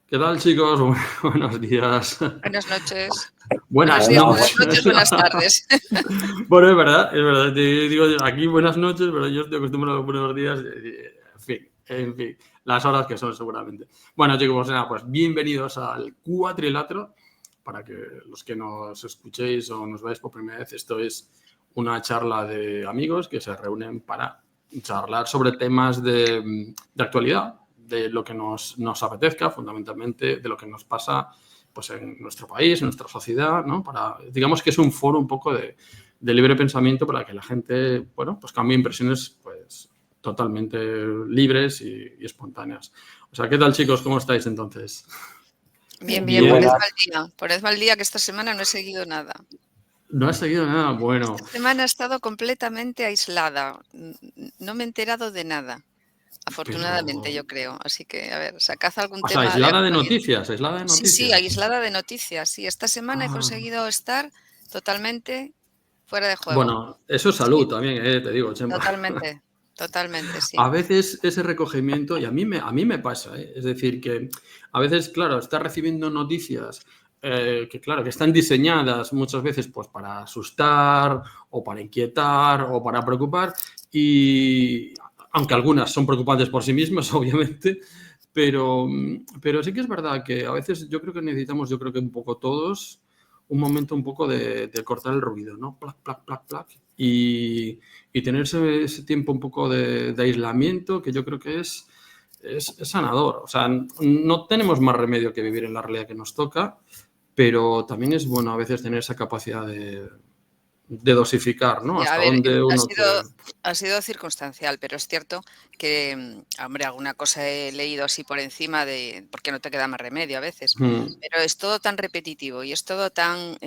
¿Qué tal, chicos? Buenos días. Buenas noches. Buenas Buenos días, noches. buenas noches, buenas tardes. Bueno, es verdad. Te digo aquí buenas noches, pero yo estoy acostumbrado a los buenos días. En fin, las horas que son seguramente. Bueno, chicos, pues nada, pues bienvenidos al Cuatrilátero. Para que los que nos escuchéis o nos veáis por primera vez, esto es una charla de amigos que se reúnen para charlar sobre temas de actualidad, de lo que nos apetezca, fundamentalmente de lo que nos pasa pues, en nuestro país, en nuestra sociedad, ¿no? Digamos que es un foro un poco de libre pensamiento para que la gente, bueno, pues cambie impresiones pues, totalmente libres y espontáneas. O sea, ¿qué tal, chicos? ¿Cómo estáis entonces? Bien, por eso mal día que esta semana no he seguido nada. ¿No has seguido nada? Bueno. Esta semana he estado completamente aislada. No me he enterado de nada. Afortunadamente, yo creo. Así que, a ver, sacad algún tema. Aislada de noticias, Sí, aislada de noticias. Sí, esta semana he conseguido estar totalmente fuera de juego. Bueno, eso es salud también, te digo, Chema. Totalmente, sí. A veces ese recogimiento, y a mí me pasa, es decir, que a veces, claro, estás recibiendo noticias que están diseñadas muchas veces pues para asustar o para inquietar o para preocupar, y aunque algunas son preocupantes por sí mismas, obviamente, pero sí que es verdad que a veces yo creo que necesitamos, un poco todos, un momento un poco de cortar el ruido, ¿no? Plac, plac, plac, plac. Y tener ese tiempo un poco de aislamiento que yo creo que es sanador. O sea, no tenemos más remedio que vivir en la realidad que nos toca, pero también es bueno a veces tener esa capacidad de dosificar, ¿no? Hasta dónde uno ha sido circunstancial, pero es cierto que, hombre, alguna cosa he leído así por encima porque no te queda más remedio a veces, pero es todo tan repetitivo y es todo tan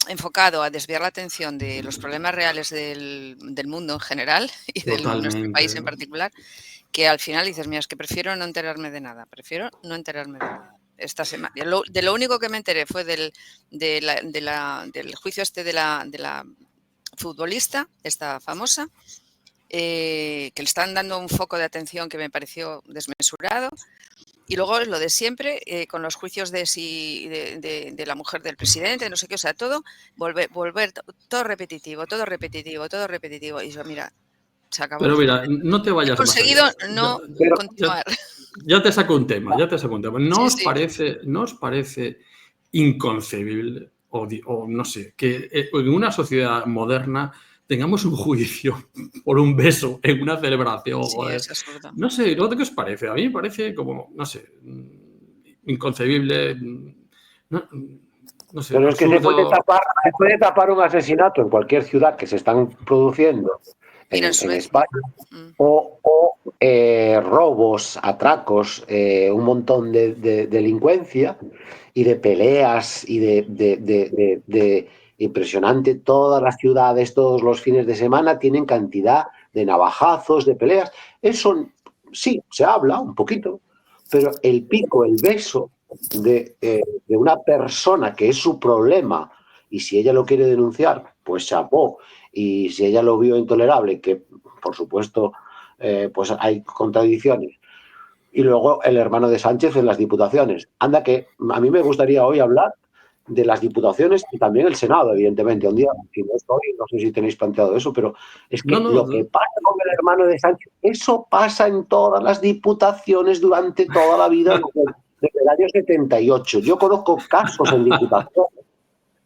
enfocado a desviar la atención de los problemas reales del mundo en general y de nuestro país en particular, que al final dices, mira, es que prefiero no enterarme de nada. Esta semana. De lo único que me enteré fue del juicio de la futbolista, esta famosa, que le están dando un foco de atención que me pareció desmesurado. Y luego lo de siempre, con los juicios de la mujer del presidente, no sé qué, o sea, todo, volver todo repetitivo. Y yo, mira, se acabó. Pero mira, no te vayas más allá. He conseguido no continuar. Ya te saco un tema. ¿No os parece inconcebible o no sé, que en una sociedad moderna tengamos un juicio por un beso en una celebración? Sí, es absurdo. No sé, ¿qué os parece? A mí me parece como, no sé, inconcebible. No sé, pero es que se puede tapar un asesinato en cualquier ciudad que se están produciendo en España, o robos, atracos, un montón de delincuencia y de peleas y de impresionante. Todas las ciudades, todos los fines de semana tienen cantidad de navajazos, de peleas. Eso sí, se habla un poquito, pero el pico, el beso de una persona que es su problema, y si ella lo quiere denunciar, pues chapó, y si ella lo vio intolerable, que por supuesto pues hay contradicciones, y luego el hermano de Sánchez en las diputaciones. Anda que a mí me gustaría hoy hablar de las diputaciones y también el Senado, evidentemente. Un día, si no estoy, no sé si tenéis planteado eso, pero es que lo que pasa con el hermano de Sánchez, eso pasa en todas las diputaciones durante toda la vida desde el año 78. Yo conozco casos en diputaciones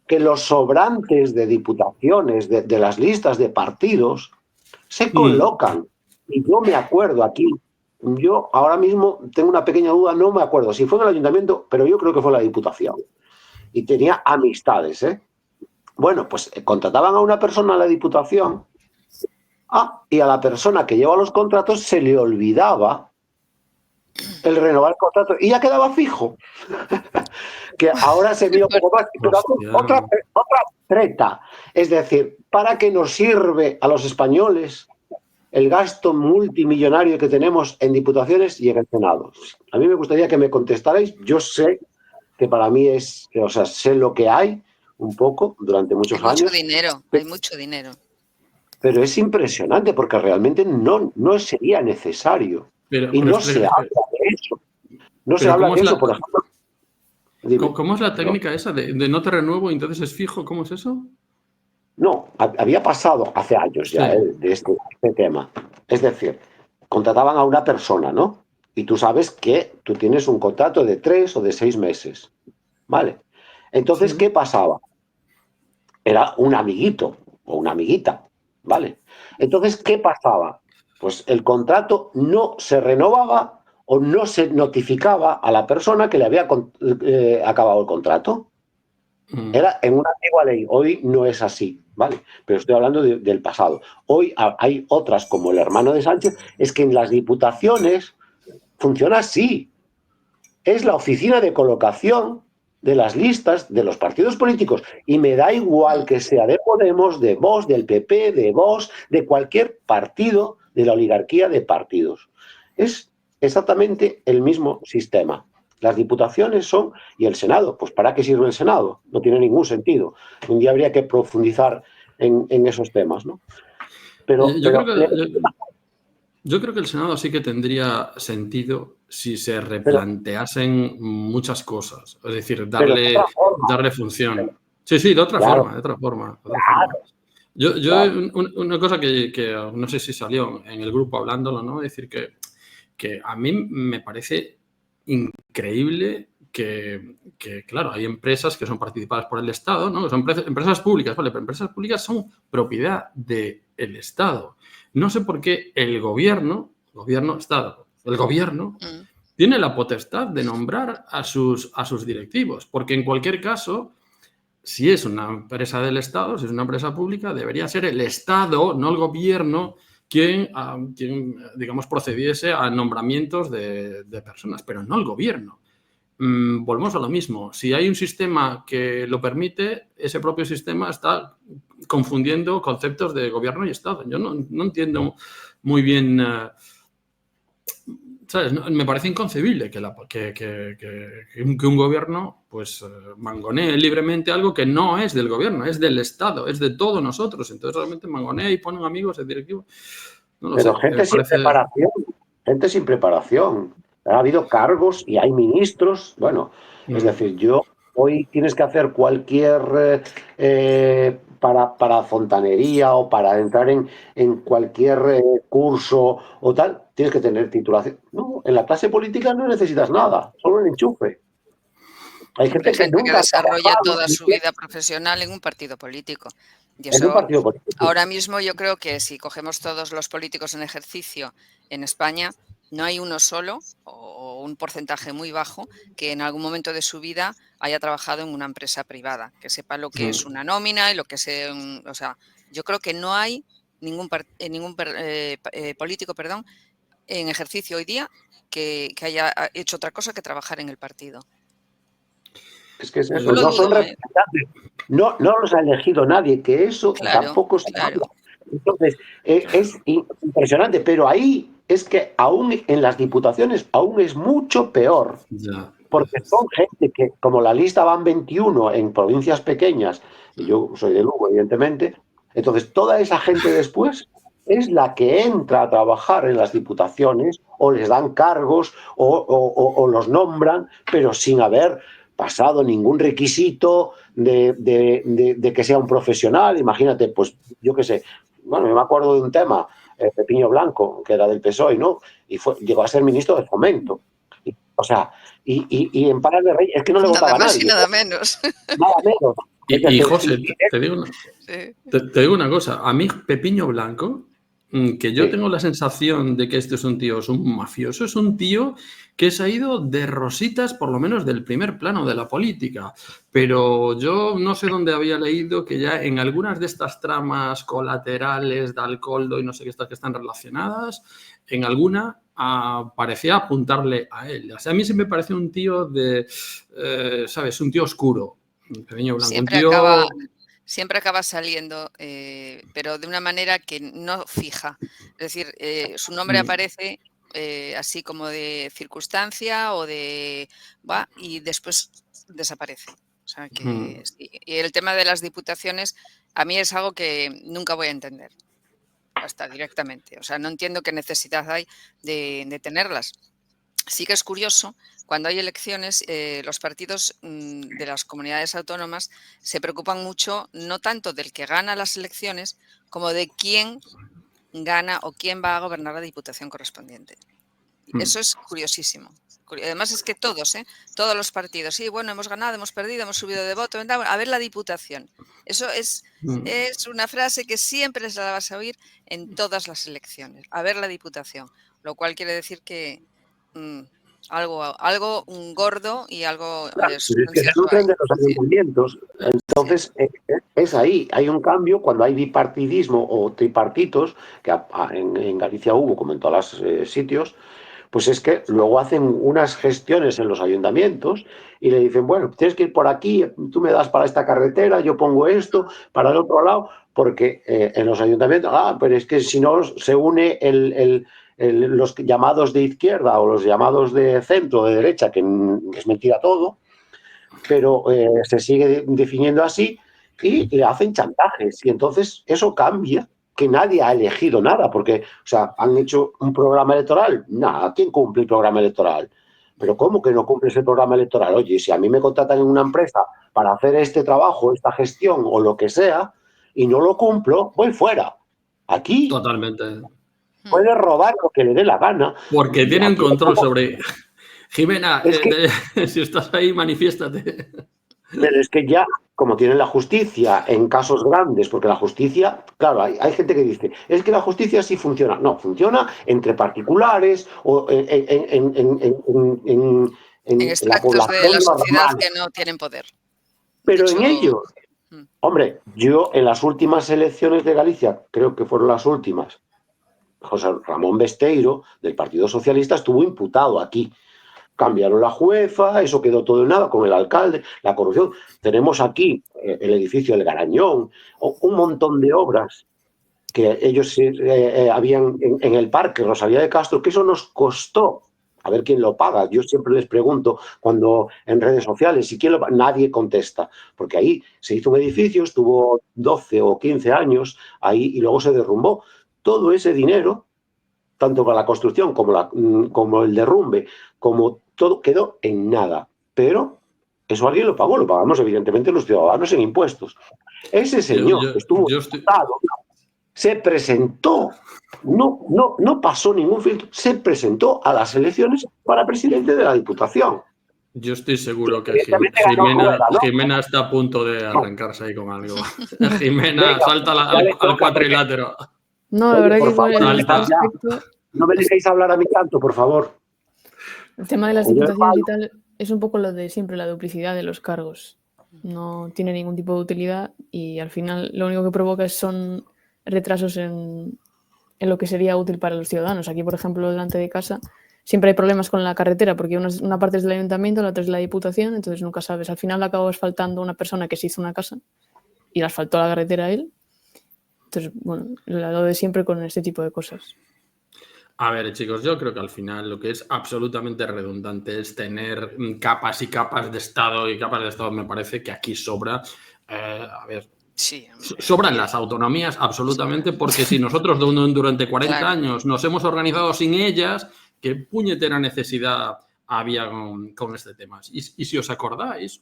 que los sobrantes de diputaciones, de las listas de partidos, se colocan. Y yo me acuerdo aquí, yo ahora mismo tengo una pequeña duda, no me acuerdo si fue en el ayuntamiento, pero yo creo que fue en la diputación. Y tenía amistades, ¿eh? Bueno, pues contrataban a una persona a la diputación, y a la persona que lleva los contratos se le olvidaba el renovar el contrato y ya quedaba fijo. Que ahora se mira un poco más, pero otra treta. Es decir, ¿para qué nos sirve a los españoles el gasto multimillonario que tenemos en diputaciones y en el Senado? A mí me gustaría que me contestarais. Yo sé que para mí sé lo que hay un poco durante muchos años. Hay mucho dinero. Pero es impresionante porque realmente no sería necesario. Y no se habla de eso. No se habla de eso, por ejemplo. ¿Cómo es la técnica esa de no te renuevo y entonces es fijo? ¿Cómo es eso? No, había pasado hace años ya de este tema. Es decir, contrataban a una persona, ¿no? Y tú sabes que tú tienes un contrato de 3 o de 6 meses, ¿vale? Entonces, ¿qué pasaba? Era un amiguito o una amiguita, ¿vale? Entonces, ¿qué pasaba? Pues el contrato no se renovaba o no se notificaba a la persona que le había acabado el contrato. Era en una antigua ley, hoy no es así, ¿vale? Pero estoy hablando del pasado. Hoy hay otras, como el hermano de Sánchez, es que en las diputaciones funciona así. Es la oficina de colocación de las listas de los partidos políticos. Y me da igual que sea de Podemos, de Vox, del PP, de Vox, de cualquier partido de la oligarquía de partidos. Es exactamente el mismo sistema. Las diputaciones son, y el Senado, pues ¿para qué sirve el Senado? No tiene ningún sentido. Un día habría que profundizar en esos temas, ¿no? Yo creo que el Senado sí que tendría sentido si se replanteasen muchas cosas. Es decir, darle función. Sí, de otra forma. Yo una cosa que no sé si salió en el grupo hablándolo, ¿no? Es decir, que a mí me parece increíble que, claro, hay empresas que son participadas por el Estado, ¿no? Son empresas públicas, ¿vale? Pero empresas públicas son propiedad del Estado. No sé por qué el gobierno tiene la potestad de nombrar a sus directivos, porque en cualquier caso, si es una empresa del Estado, si es una empresa pública, debería ser el Estado, no el gobierno, quien digamos, procediese a nombramientos de personas, pero no el gobierno. Volvemos a lo mismo. Si hay un sistema que lo permite, ese propio sistema está confundiendo conceptos de gobierno y Estado. Yo no entiendo muy bien... ¿sabes? Me parece inconcebible que un gobierno pues mangonee libremente algo que no es del gobierno, es del Estado, es de todos nosotros. Entonces realmente mangonea y ponen amigos de directivo. No lo Pero sé, gente sin preparación, gente sin preparación. Ha habido cargos y hay ministros. Bueno, es decir, hoy tienes que hacer cualquier para fontanería o para entrar en cualquier curso o tal, tienes que tener titulación. No, en la clase política no necesitas nada, solo el enchufe. Hay gente que nunca desarrolla toda su vida profesional en un partido político. Y eso, ahora mismo yo creo que si cogemos todos los políticos en ejercicio en España, no hay uno solo o un porcentaje muy bajo que en algún momento de su vida haya trabajado en una empresa privada, que sepa lo que es una nómina y lo que es o sea, yo creo que no hay ningún político, en ejercicio hoy día que haya hecho otra cosa que trabajar en el partido. Es que es eso, no son representantes, no los ha elegido nadie, que eso tampoco se habla. Entonces, es impresionante, pero ahí es que aún en las diputaciones aún es mucho peor, porque son gente que, como la lista van 21 en provincias pequeñas, y yo soy de Lugo, evidentemente, entonces toda esa gente después es la que entra a trabajar en las diputaciones o les dan cargos o los nombran, pero sin haber pasado ningún requisito de que sea un profesional. Imagínate, pues yo qué sé, bueno, yo me acuerdo de un tema, Pepiño Blanco, que era del PSOE, ¿no? Y llegó a ser ministro de Fomento. Y en Palas de Rey es que no le votaba a nadie. Nada menos. Nada menos. Y José, te digo una cosa. A mí, Pepiño Blanco, que yo tengo la sensación de que este es un mafioso, es un tío que se ha ido de rositas, por lo menos del primer plano de la política. Pero yo no sé dónde había leído que ya en algunas de estas tramas colaterales de Alcoldo y no sé qué estas que están relacionadas, en alguna parecía apuntarle a él. O sea, a mí sí me parece un tío ¿sabes? Un tío oscuro. Pepiño Blanco, siempre acaba saliendo, pero de una manera que no fija. Es decir, su nombre aparece así como de circunstancia o y después desaparece. O sea que sí. Y el tema de las diputaciones a mí es algo que nunca voy a entender. Hasta directamente. O sea, no entiendo qué necesidad hay de tenerlas. Sí que es curioso, cuando hay elecciones, los partidos de las comunidades autónomas se preocupan mucho, no tanto del que gana las elecciones, como de quién gana o quién va a gobernar la diputación correspondiente. Eso es curiosísimo. Además es que todos los partidos, sí, bueno, hemos ganado, hemos perdido, hemos subido de voto, a ver la diputación. Eso es una frase que siempre les la vas a oír en todas las elecciones, a ver la diputación, lo cual quiere decir que algo gordo y algo Claro, pero es que se sustancioso nutren hay. de los ayuntamientos. Entonces, es ahí. Hay un cambio cuando hay bipartidismo o tripartitos, que en Galicia hubo, como en todos los sitios, pues es que luego hacen unas gestiones en los ayuntamientos y le dicen, bueno, tienes que ir por aquí, tú me das para esta carretera, yo pongo esto, para el otro lado, porque en los ayuntamientos, pero es que si no se une los llamados de izquierda o los llamados de centro, de derecha, que es mentira todo, pero se sigue definiendo así y le hacen chantajes. Y entonces eso cambia, que nadie ha elegido nada, porque, o sea, han hecho un programa electoral. Nada, ¿quién cumple el programa electoral? Pero ¿cómo que no cumples el programa electoral? Oye, si a mí me contratan en una empresa para hacer este trabajo, esta gestión o lo que sea, y no lo cumplo, voy fuera. Aquí Totalmente. puede robar lo que le dé la gana. Porque Y tienen aquí control sobre... Jimena, es que, si estás ahí, manifiéstate. pero es que ya, como tienen la justicia en casos grandes, porque la justicia, claro, hay gente que dice, es que la justicia sí funciona. No, funciona entre particulares o En en la extractos de población la sociedad normal. que no tienen poder. De Pero en hecho, ello, hombre, yo en las últimas elecciones de Galicia, creo que fueron las últimas, José Ramón Besteiro, del Partido Socialista, estuvo imputado aquí. Cambiaron la jueza, eso quedó todo en nada con el alcalde, la corrupción. Tenemos aquí el edificio del Garañón, un montón de obras que ellos habían en el parque Rosalía de Castro, que eso nos costó. A ver quién lo paga. Yo siempre les pregunto cuando en redes sociales, ¿y quién lo paga? Nadie contesta, porque ahí se hizo un edificio, estuvo 12 o 15 años ahí y luego se derrumbó. Todo ese dinero, tanto para la construcción como el derrumbe, como todo, quedó en nada. Pero eso alguien lo pagamos evidentemente los ciudadanos en impuestos. Ese señor que estuvo imputado se presentó, no pasó ningún filtro, se presentó a las elecciones para presidente de la Diputación. Yo estoy seguro que Evidentemente ganó Rueda, ¿no? Jimena está a punto de arrancarse ahí con algo. Jimena, Venga, salta ya le al toca, cuadrilátero. No, la Oye, verdad por que con favor, el salta. aspecto, no me dejéis hablar a mí tanto, por favor. el tema de las diputaciones y tal es un poco lo de siempre, la duplicidad de los cargos. No tiene ningún tipo de utilidad y al final lo único que provoca son retrasos en lo que sería útil para los ciudadanos. Aquí, por ejemplo, delante de casa siempre hay problemas con la carretera porque una parte es del ayuntamiento, la otra es de la diputación, entonces nunca sabes. Al final acabó asfaltando una persona que se hizo una casa y le asfaltó la carretera a él. Entonces, bueno, lo de siempre con este tipo de cosas. A ver, chicos, yo creo que al final lo que es absolutamente redundante es tener capas y capas de Estado y capas de Estado. Me parece que aquí sobra. A ver, sí, sobran las autonomías absolutamente, porque si nosotros durante 40 años nos hemos organizado sin ellas, ¿qué puñetera necesidad había con este tema? Y si os acordáis,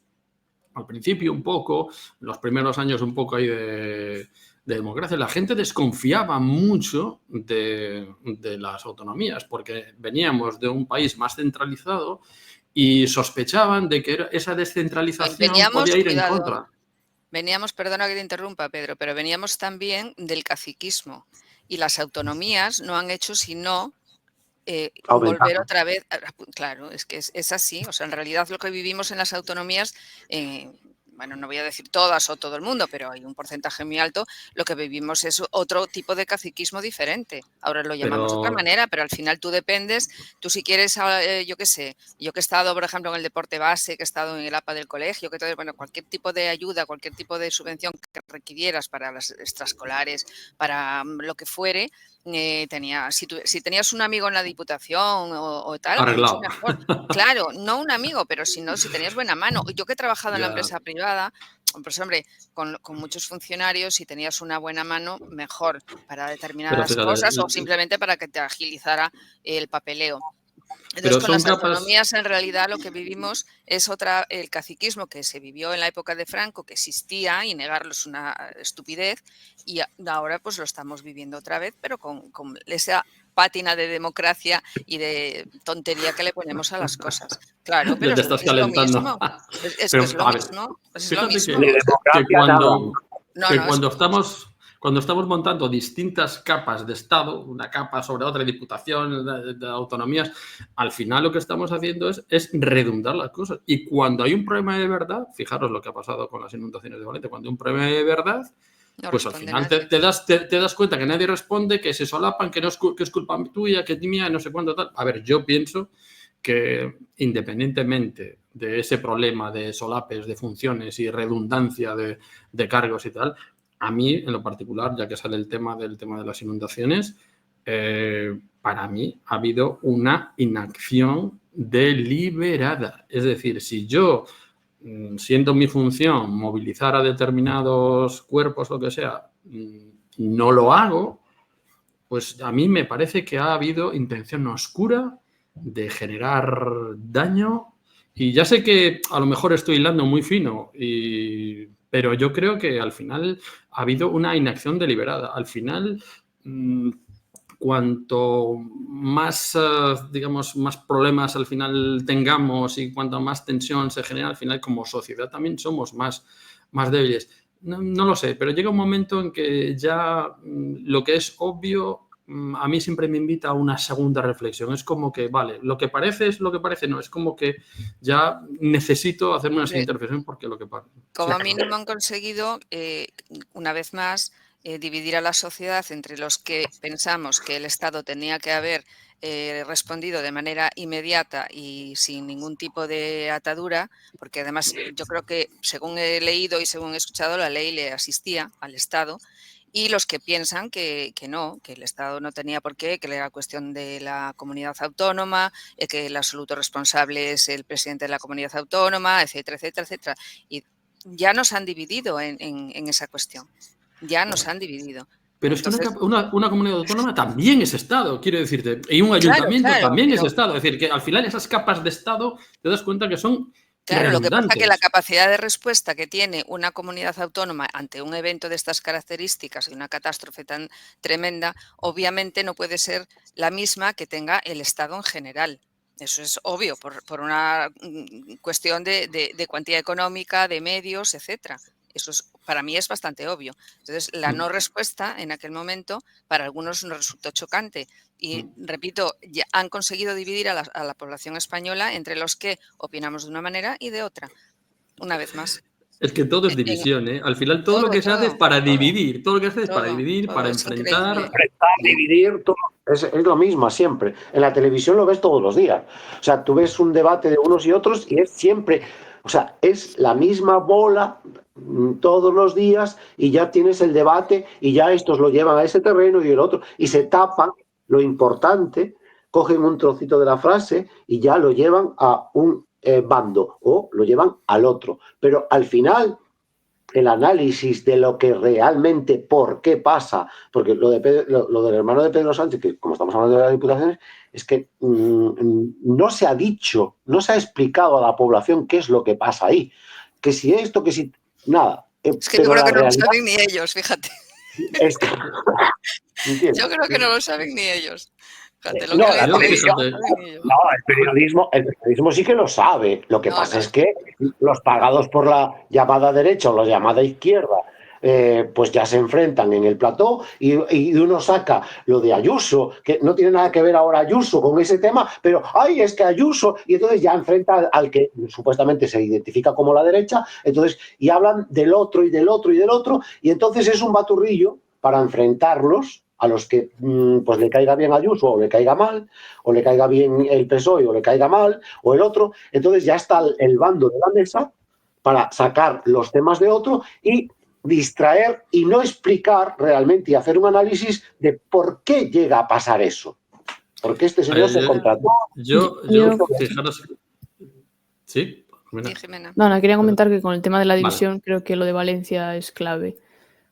al principio un poco, los primeros años un poco ahí de democracia, la gente desconfiaba mucho de las autonomías porque veníamos de un país más centralizado y sospechaban de que esa descentralización podía ir en contra. Veníamos, perdona que te interrumpa, Pedro, pero veníamos también del caciquismo y las autonomías no han hecho sino volver otra vez. Claro, es que es así. O sea, en realidad lo que vivimos en las autonomías, bueno, no voy a decir todas o todo el mundo, pero hay un porcentaje muy alto, lo que vivimos es otro tipo de caciquismo diferente. Ahora lo llamamos de otra manera, pero al final tú dependes, tú si quieres, yo qué sé, yo que he estado, por ejemplo, en el deporte base, que he estado en el APA del colegio, que todo, bueno, cualquier tipo de ayuda, cualquier tipo de subvención que requirieras para las extraescolares, para lo que fuere, si tenías un amigo en la diputación o tal, arreglado. mucho mejor. Claro, no un amigo, pero si tenías buena mano. Yo que he trabajado en la empresa privada, pues hombre, con muchos funcionarios, si tenías una buena mano, mejor para determinadas cosas o simplemente para que te agilizara el papeleo. Entonces, con las autonomías, en realidad, lo que vivimos es el caciquismo que se vivió en la época de Franco, que existía, y negarlo es una estupidez, y ahora pues lo estamos viviendo otra vez, pero con esa pátina de democracia y de tontería que le ponemos a las cosas. Claro, pero te estás calentando. Lo mismo. Es lo mismo. Fíjate que cuando estamos montando distintas capas de Estado, una capa sobre otra, diputación, de autonomías, al final lo que estamos haciendo es redundar las cosas. Y cuando hay un problema de verdad, fijaros lo que ha pasado con las inundaciones de Valencia, cuando hay un problema de verdad, pues al final te das cuenta que nadie responde, que se solapan, que es culpa tuya, que mía, no sé cuánto tal. A ver, yo pienso que independientemente de ese problema de solapes, de funciones y redundancia de cargos y tal, a mí, en lo particular, ya que sale el tema de las inundaciones, para mí ha habido una inacción deliberada. Es decir, si yo, siendo mi función, movilizar a determinados cuerpos, lo que sea, no lo hago, pues a mí me parece que ha habido intención oscura de generar daño. Y ya sé que a lo mejor estoy hilando muy fino, pero yo creo que al final ha habido una inacción deliberada. Al final, cuanto más, digamos, más problemas al final tengamos y cuanto más tensión se genera, al final como sociedad también somos más débiles. No lo sé, pero llega un momento en que ya lo que es obvio a mí siempre me invita a una segunda reflexión. Es como que, vale, lo que parece es lo que parece, no. Es como que ya necesito hacer una segunda reflexión porque lo que parece. Como mínimo han conseguido, una vez más, dividir a la sociedad entre los que pensamos que el Estado tenía que haber respondido de manera inmediata y sin ningún tipo de atadura, porque además yo creo que, según he leído y según he escuchado, la ley le asistía al Estado, y los que piensan que no, que el Estado no tenía por qué, que era cuestión de la comunidad autónoma, que el absoluto responsable es el presidente de la comunidad autónoma, etcétera, etcétera, etcétera. Y ya nos han dividido en esa cuestión. Ya nos han dividido. Pero entonces, es que una comunidad autónoma también es Estado, quiero decirte. Y un ayuntamiento también es Estado. Es decir, que al final esas capas de Estado te das cuenta que son Claro, lo que pasa es que la capacidad de respuesta que tiene una comunidad autónoma ante un evento de estas características y una catástrofe tan tremenda, obviamente no puede ser la misma que tenga el Estado en general. Eso es obvio, por una cuestión de cuantía económica, de medios, etcétera. Eso para mí es bastante obvio. Entonces, la no respuesta en aquel momento para algunos nos resultó chocante. Y repito, ya han conseguido dividir a la población española entre los que opinamos de una manera y de otra. Una vez más. Es que todo es división, ¿eh? Al final todo lo que se hace es para dividir. Todo lo que se hace es para dividir, para enfrentar. Dividir, todo. Es lo mismo siempre. En la televisión lo ves todos los días. O sea, tú ves un debate de unos y otros y es siempre... O sea, es la misma bola todos los días y ya tienes el debate y ya estos lo llevan a ese terreno y el otro. Y se tapan lo importante, cogen un trocito de la frase y ya lo llevan a un bando o lo llevan al otro. Pero al final, el análisis de lo que realmente, por qué pasa, porque lo del hermano de Pedro Sánchez, que como estamos hablando de las diputaciones, es que no se ha dicho, no se ha explicado a la población qué es lo que pasa ahí. Que si esto, que si... Nada. Es que yo creo que no lo saben ni ellos, fíjate. Es que... Yo creo que no lo saben ni ellos. Fíjate, el periodismo sí que lo sabe. Lo que pasa es que los pagados por la llamada derecha o la llamada izquierda pues ya se enfrentan en el plató y uno saca lo de Ayuso, que no tiene nada que ver ahora Ayuso con ese tema, pero ¡ay, es que Ayuso! Y entonces ya enfrenta al que supuestamente se identifica como la derecha, entonces, y hablan del otro y del otro y del otro, y entonces es un baturrillo para enfrentarlos a los que pues le caiga bien Ayuso o le caiga mal, o le caiga bien el PSOE o le caiga mal, o el otro. Entonces ya está el bando de la mesa para sacar los temas de otro y distraer y no explicar realmente y hacer un análisis de por qué llega a pasar eso. Porque este señor se contrató. Fijaros. ¿Sí? No, quería comentar que con el tema de la división creo que lo de Valencia es clave.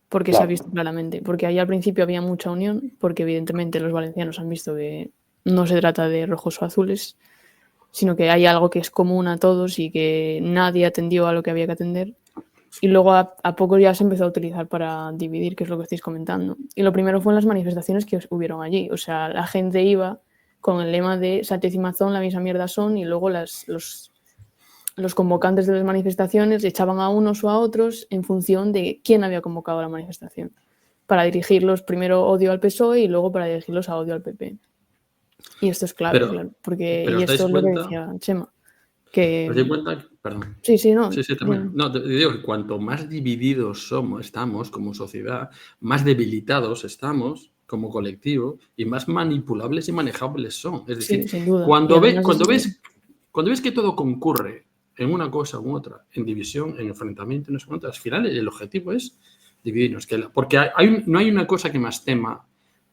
Porque se ha visto claramente. Porque ahí al principio había mucha unión, porque evidentemente los valencianos han visto que no se trata de rojos o azules, sino que hay algo que es común a todos y que nadie atendió a lo que había que atender. Y luego a poco ya se empezó a utilizar para dividir, que es lo que estáis comentando. Y lo primero fue en las manifestaciones que hubieron allí. O sea, la gente iba con el lema de Sánchez y Mazón la misma mierda son, y luego los convocantes de las manifestaciones echaban a unos o a otros en función de quién había convocado la manifestación, para dirigirlos primero odio al PSOE y luego para dirigirlos a odio al PP. Y esto es clave, claro, porque y esto es lo que decía Chema. Que... ¿Os dais cuenta? Perdón. Sí, no. Sí, también. No, te digo que cuanto más divididos estamos como sociedad, más debilitados estamos como colectivo y más manipulables y manejables son. Es decir, sí, sin duda. Cuando ves que todo concurre en una cosa u otra, en división, en enfrentamiento, no sé cuánto, al final el objetivo es dividirnos. Porque no hay una cosa que más tema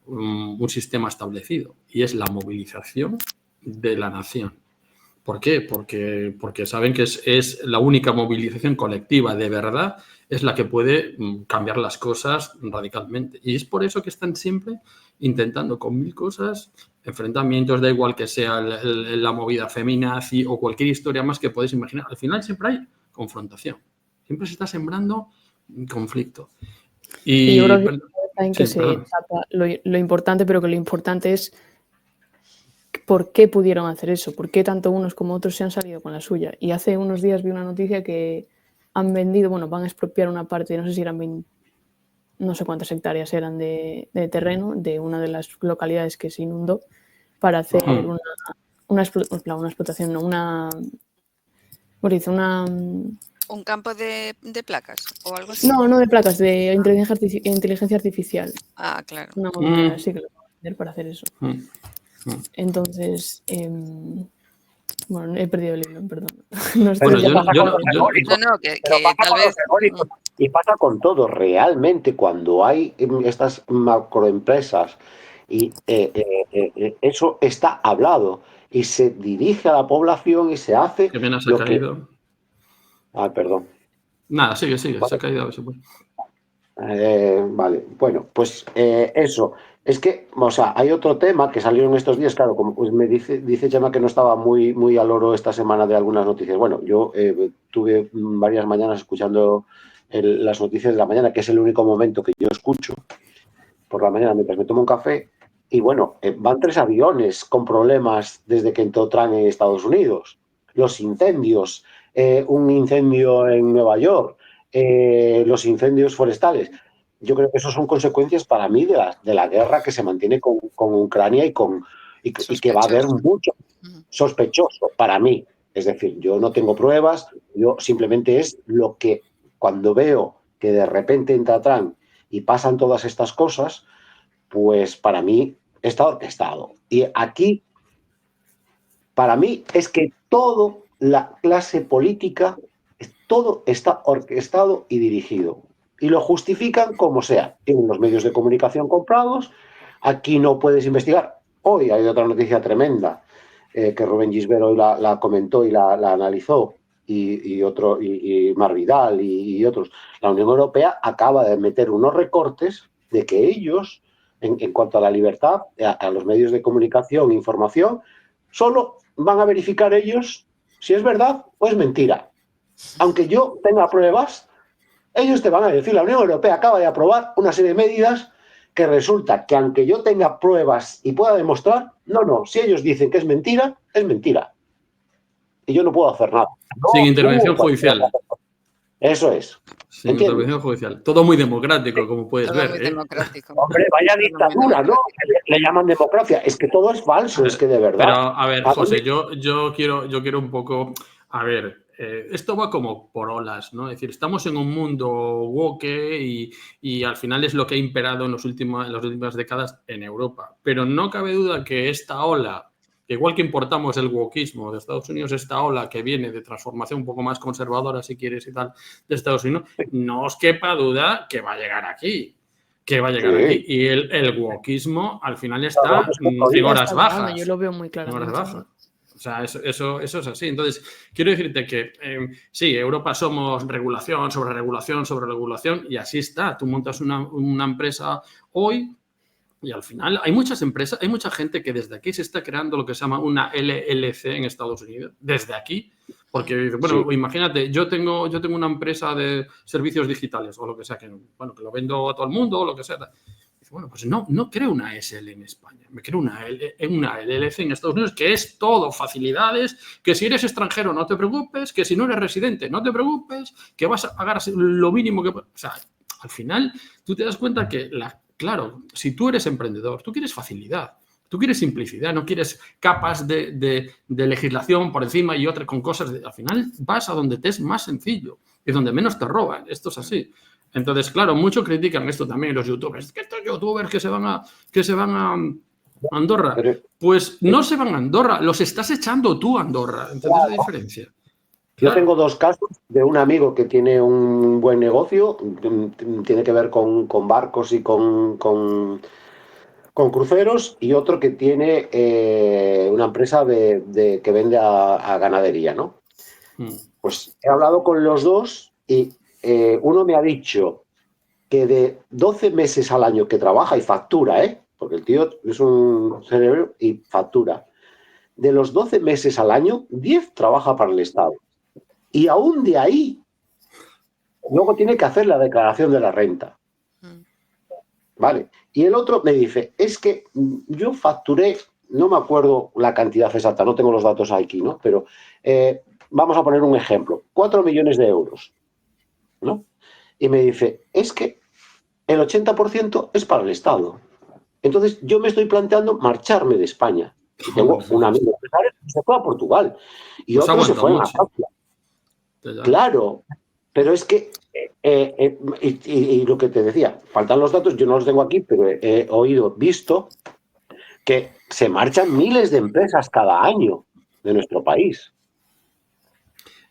un sistema establecido, y es la movilización de la nación. ¿Por qué? Porque saben que es la única movilización colectiva de verdad, es la que puede cambiar las cosas radicalmente. Y es por eso que están siempre intentando con 1000 cosas, enfrentamientos, da igual que sea la movida feminazi o cualquier historia más que podéis imaginar. Al final siempre hay confrontación. Siempre se está sembrando conflicto. Y yo creo que está en que se trata lo importante, pero que lo importante es por qué pudieron hacer eso, por qué tanto unos como otros se han salido con la suya. Y hace unos días vi una noticia que han vendido, van a expropiar una parte, no sé si eran no sé cuántas hectáreas eran de terreno de una de las localidades que se inundó para hacer una explotación, no, ¿Un campo de placas o algo así? No de placas, de inteligencia artificial. Ah, claro. Una movida así que lo van a hacer para hacer eso. Entonces, bueno, he perdido el hilo, perdón. No, que tal vez... Y pasa con todo, realmente, cuando hay estas macroempresas y eso está hablado y se dirige a la población y se hace... ¿Qué pena se ha caído? Perdón. Nada, sigue, ¿Vale? Se ha caído. Vale, bueno, pues eso. Es que, o sea, hay otro tema que salió en estos días, claro, como pues me dice Chema que no estaba muy al oro esta semana de algunas noticias. Bueno, yo tuve varias mañanas escuchando las noticias de la mañana, que es el único momento que yo escucho por la mañana mientras me tomo un café. Y bueno, van 3 aviones con problemas desde que entró Trump en Estados Unidos. Los incendios, un incendio en Nueva York, los incendios forestales. Yo creo que eso son consecuencias para mí de la guerra que se mantiene con Ucrania y que va a haber mucho sospechoso para mí. Es decir, yo no tengo pruebas, yo simplemente es lo que cuando veo que de repente entra Trump y pasan todas estas cosas, pues para mí está orquestado. Y aquí, para mí, es que toda la clase política, todo está orquestado y dirigido. Y lo justifican como sea. Tienen los medios de comunicación comprados. Aquí no puedes investigar. Hoy hay otra noticia tremenda que Rubén Gisbert hoy la comentó y la analizó. Y Mar Vidal y otros. La Unión Europea acaba de meter unos recortes de que ellos, en cuanto a la libertad, a los medios de comunicación e información, solo van a verificar ellos si es verdad o es mentira. Aunque yo tenga pruebas, ellos te van a decir, la Unión Europea acaba de aprobar una serie de medidas que resulta que aunque yo tenga pruebas y pueda demostrar, si ellos dicen que es mentira, es mentira. Y yo no puedo hacer nada. Sin intervención judicial. Eso es. Sin intervención judicial. Todo muy democrático, como puedes ver. Muy democrático. Hombre, vaya dictadura, ¿no? Le llaman democracia. Es que todo es falso, es que de verdad. Pero, a ver, José, yo quiero un poco... A ver, esto va como por olas, ¿no? Es decir, estamos en un mundo woke y al final es lo que ha imperado en las últimas décadas en Europa. Pero no cabe duda que esta ola, igual que importamos el wokeismo de Estados Unidos, esta ola que viene de transformación un poco más conservadora, si quieres, y tal, de Estados Unidos, no os quepa duda que va a llegar aquí. Aquí. Y el wokeismo al final está en horas bajas. Yo lo veo muy claramente. O sea, eso es así. Entonces, quiero decirte que sí, Europa somos regulación sobre regulación sobre regulación y así está. Tú montas una empresa hoy Y al final hay muchas empresas, hay mucha gente que desde aquí se está creando lo que se llama una LLC en Estados Unidos, desde aquí, porque, bueno, sí. Imagínate, yo tengo una empresa de servicios digitales o lo que sea, que lo vendo a todo el mundo o lo que sea. Bueno, pues no creo una SL en España, me creo una LLC en Estados Unidos, que es todo facilidades, que si eres extranjero no te preocupes, que si no eres residente no te preocupes, que vas a pagar lo mínimo que... O sea, al final tú te das cuenta que, claro, si tú eres emprendedor, tú quieres facilidad, tú quieres simplicidad, no quieres capas de legislación por encima y otras con cosas... al final vas a donde te es más sencillo y donde menos te roban, esto es así. Entonces, claro, muchos critican esto también los youtubers. Que estos youtubers que se van a Andorra. Pues no se van a Andorra, los estás echando tú a Andorra. ¿Entiendes la diferencia? Yo tengo dos casos de un amigo que tiene un buen negocio, tiene que ver con barcos y con cruceros, y otro que tiene una empresa que vende a ganadería, ¿no? Pues he hablado con los dos y uno me ha dicho que de 12 meses al año que trabaja y factura, porque el tío es un cerebro y factura, de los 12 meses al año, 10 trabaja para el Estado. Y aún de ahí, luego tiene que hacer la declaración de la renta. ¿Vale? Y el otro me dice, es que yo facturé, no me acuerdo la cantidad exacta, no tengo los datos aquí, ¿no? Pero vamos a poner un ejemplo, 4 millones de euros, ¿no? Y me dice, es que el 80% es para el Estado. Entonces yo me estoy planteando marcharme de España. Y tengo un amigo que se fue a Portugal y pues otro se fue a Francia. Claro, pero es que, y lo que te decía, faltan los datos, yo no los tengo aquí, pero he visto que se marchan miles de empresas cada año de nuestro país.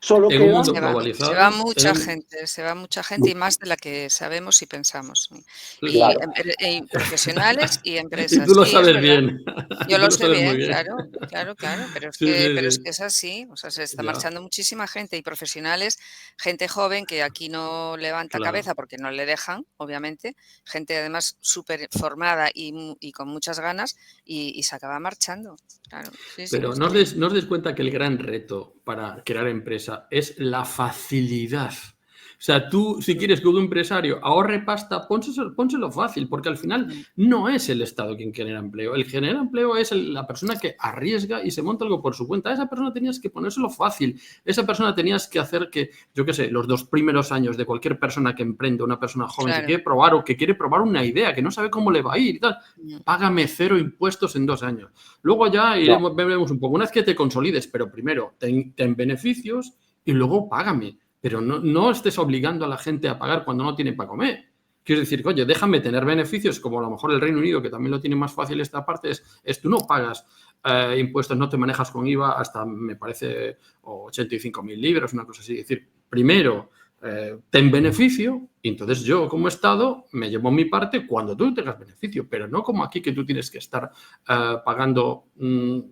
Solo que se va mucha gente y más de la que sabemos y pensamos. Claro. Y profesionales y empresas. Y tú lo sabes bien. Yo lo sé bien, claro. Pero es que es así. O sea, se está marchando muchísima gente y profesionales, gente joven que aquí no levanta cabeza porque no le dejan, obviamente. Gente además súper formada y con muchas ganas y se acaba marchando. Claro. Pero no os des cuenta que el gran reto para crear empresa es la facilidad. O sea, tú, si quieres que un empresario ahorre pasta, pónselo fácil, porque al final no es el Estado quien genera empleo. El genera empleo es la persona que arriesga y se monta algo por su cuenta. A esa persona tenías que ponérselo fácil. Esa persona tenías que hacer que, yo qué sé, los 2 primeros años de cualquier persona que emprende, una persona joven que quiere probar o que quiere probar una idea, que no sabe cómo le va a ir y tal, págame 0 impuestos en 2 años. Luego ya veremos un poco. Una vez que te consolides, pero primero ten beneficios y luego págame. Pero no estés obligando a la gente a pagar cuando no tienen para comer. Quiero decir, oye, déjame tener beneficios, como a lo mejor el Reino Unido, que también lo tiene más fácil esta parte, es tú no pagas impuestos, no te manejas con IVA hasta, me parece, 85.000 libras, una cosa así. Es decir, primero, ten beneficio y entonces yo, como Estado, me llevo mi parte cuando tú tengas beneficio, pero no como aquí que tú tienes que estar pagando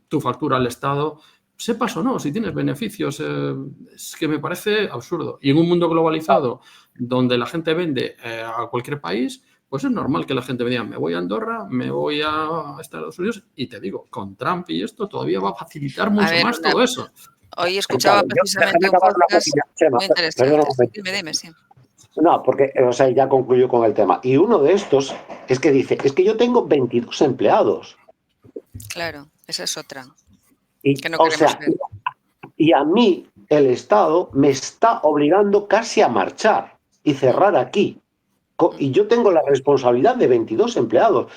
tu factura al Estado. Sepas o no, si tienes beneficios, es que me parece absurdo. Y en un mundo globalizado donde la gente vende a cualquier país, pues es normal que la gente me diga, me voy a Andorra, me voy a Estados Unidos, y te digo, con Trump y esto todavía va a facilitar mucho más todo eso. Hoy escuchaba precisamente un podcast muy interesante. Dime, sí. No, porque, o sea, ya concluyo con el tema. Y uno de estos es que dice, es que yo tengo 22 empleados. Claro, esa es otra. Y, que no o sea, y a mí el Estado me está obligando casi a marchar y cerrar aquí. Y yo tengo la responsabilidad de 22 empleados,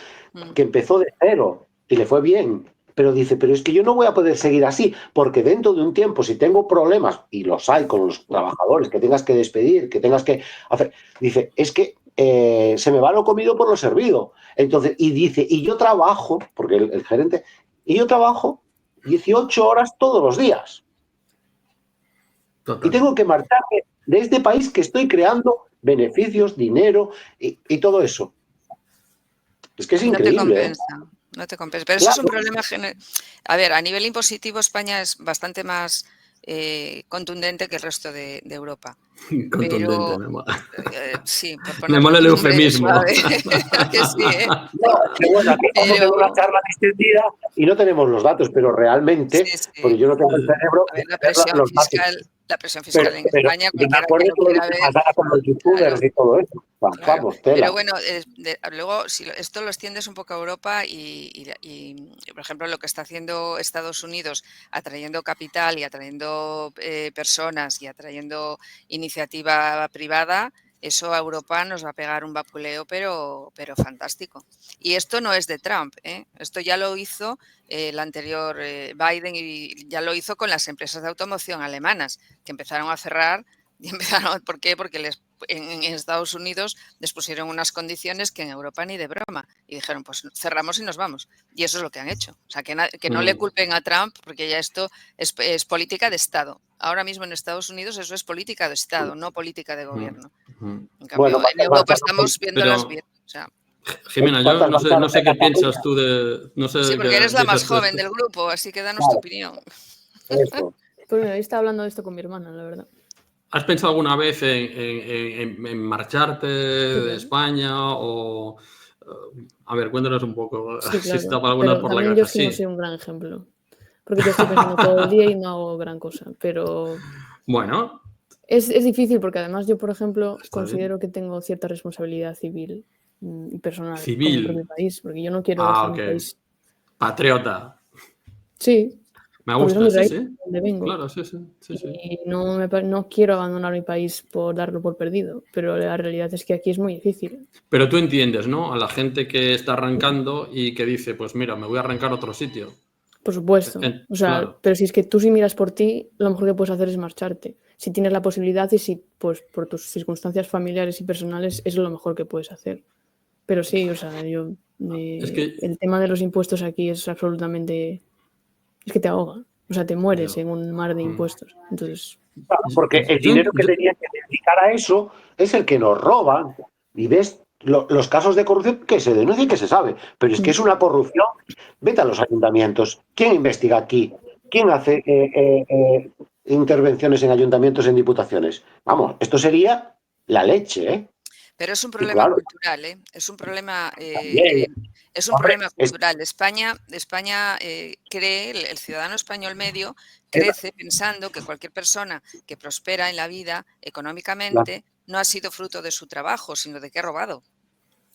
que empezó de 0 y le fue bien. Pero dice, pero es que yo no voy a poder seguir así, porque dentro de un tiempo, si tengo problemas, y los hay con los trabajadores, que tengas que despedir, que tengas que hacer, dice, es que se me va lo comido por lo servido. Entonces, y dice, y yo trabajo, porque el gerente, y yo trabajo 18 horas todos los días. Total. Y tengo que marcharme de este país que estoy creando beneficios, dinero y todo eso. Es que es increíble. No te compensa. Pero claro, eso es un problema general. A ver, a nivel impositivo España es bastante más contundente que el resto de Europa. Contundente, pero me mola. sí, por Me mola el eufemismo. que sí, ¿eh? No, que bueno, aquí estamos en una charla extendida y no tenemos los datos, pero realmente, Sí, sí. porque yo no tengo el cerebro A ver, de tener los datos. la presión fiscal en Pero España, yo me cualquiera acuerdo que de lo todo lo quiera que ver, pasaba con los youtubers claro, y todo eso. claro. Vamos, tela. Pero bueno, luego si esto lo extiendes un poco a Europa y, por ejemplo, lo que está haciendo Estados Unidos, atrayendo capital y atrayendo personas y atrayendo iniciativa privada, eso a Europa nos va a pegar un vapuleo, pero fantástico. Y esto no es de Trump, ¿eh? Esto ya lo hizo el anterior Biden y ya lo hizo con las empresas de automoción alemanas, que empezaron a cerrar. Y empezaron, ¿por qué? Porque en Estados Unidos les pusieron unas condiciones que en Europa ni de broma. Y dijeron, pues cerramos y nos vamos. Y eso es lo que han hecho. O sea, que no le culpen a Trump, porque ya esto es política de Estado. Ahora mismo en Estados Unidos eso es política de Estado, no política de gobierno. En cambio, en Europa estamos viéndolas bien. O sea, Jimena, yo no sé qué piensas tú de... No sé sí, porque eres la más joven del del grupo, así que danos tu opinión. Eso. Pues mira, hoy estaba hablando de esto con mi hermana, la verdad. ¿Has pensado alguna vez en marcharte de España o... A ver, cuéntanos un poco Sí, si está claro. alguna Pero por la también yo cabeza. es que no soy un gran ejemplo. Porque yo estoy pensando todo el día y no hago gran cosa. Pero Bueno, es difícil porque además yo, por ejemplo, está considero bien. que tengo cierta responsabilidad civil y personal con mi Civil. propio país. Porque yo no quiero dejar ok. mi país. Patriota. Sí, Me porque son gusta, mi sí, raíz, sí. donde vengo. Claro, sí. Y no quiero abandonar mi país por darlo por perdido. Pero la realidad es que aquí es muy difícil. Pero tú entiendes, ¿no? A la gente que está arrancando y que dice, pues mira, me voy a arrancar a otro sitio. Por supuesto. O sea, Claro. pero si es que tú si miras por ti, lo mejor que puedes hacer es marcharte. Si tienes la posibilidad y si, pues, por tus circunstancias familiares y personales, es lo mejor que puedes hacer. Pero sí, o sea, Es que... el tema de los impuestos aquí es absolutamente... Es que te ahoga. O sea, te mueres en un mar de impuestos. Entonces... Claro, porque el dinero que tenían que dedicar a eso es el que nos roban. Y ves los casos de corrupción que se denuncian y que se sabe. Pero es que es una corrupción. Vete a los ayuntamientos. ¿Quién investiga aquí? ¿Quién hace intervenciones en ayuntamientos, en diputaciones? Vamos, esto sería la leche, ¿eh? Pero es un problema claro, cultural, ¿eh? Es un problema, también, problema cultural. España cree, el ciudadano español medio crece pensando que cualquier persona que prospera en la vida económicamente no ha sido fruto de su trabajo, sino de que ha robado.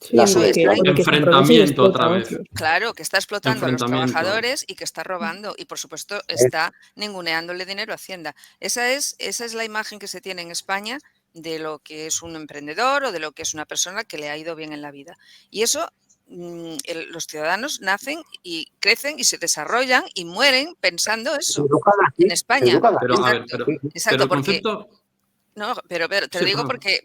Sí, Eso es enfrentamiento otra vez. Claro, que está explotando a los trabajadores y que está robando y, por supuesto, está ninguneándole dinero a Hacienda. Esa es la imagen que se tiene en España de lo que es un emprendedor o de lo que es una persona que le ha ido bien en la vida. Y eso, los ciudadanos nacen y crecen y se desarrollan y mueren pensando eso en España. Pero, a ver, pero el concepto... No, pero te digo porque,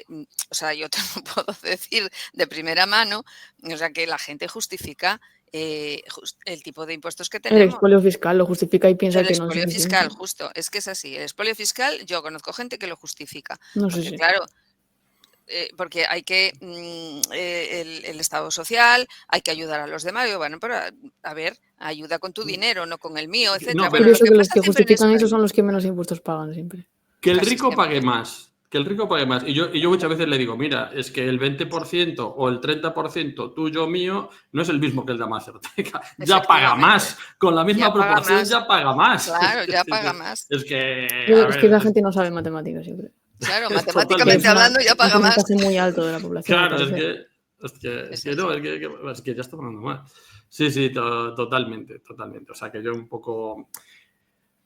o sea, yo te lo puedo decir de primera mano, o sea, que la gente justifica el tipo de impuestos que tenemos. El expolio fiscal lo justifica y piensa que no es El expolio fiscal, justo, es que es así. El expolio fiscal, yo conozco gente que lo justifica. No porque, sé si. claro, porque hay que, el Estado social, hay que ayudar a los demás. Yo, bueno, pero a ver, ayuda con tu dinero, no con el mío, etc. No, bueno, curioso que los que justifican eso son los que menos impuestos pagan siempre. Que el rico pague más. Que el rico pague más. Y yo muchas veces le digo, mira, es que el 20% o el 30% tuyo mío no es el mismo que el de Amancerteca. Ya paga más. Con la misma proporción ya paga más. Claro, ya paga más. Es que... Es que la gente no sabe matemáticas siempre. Claro, matemáticamente hablando ya paga más. Es un porcentaje muy alto de la población. Claro, es que ya está pagando más. Sí, totalmente. O sea, que yo un poco...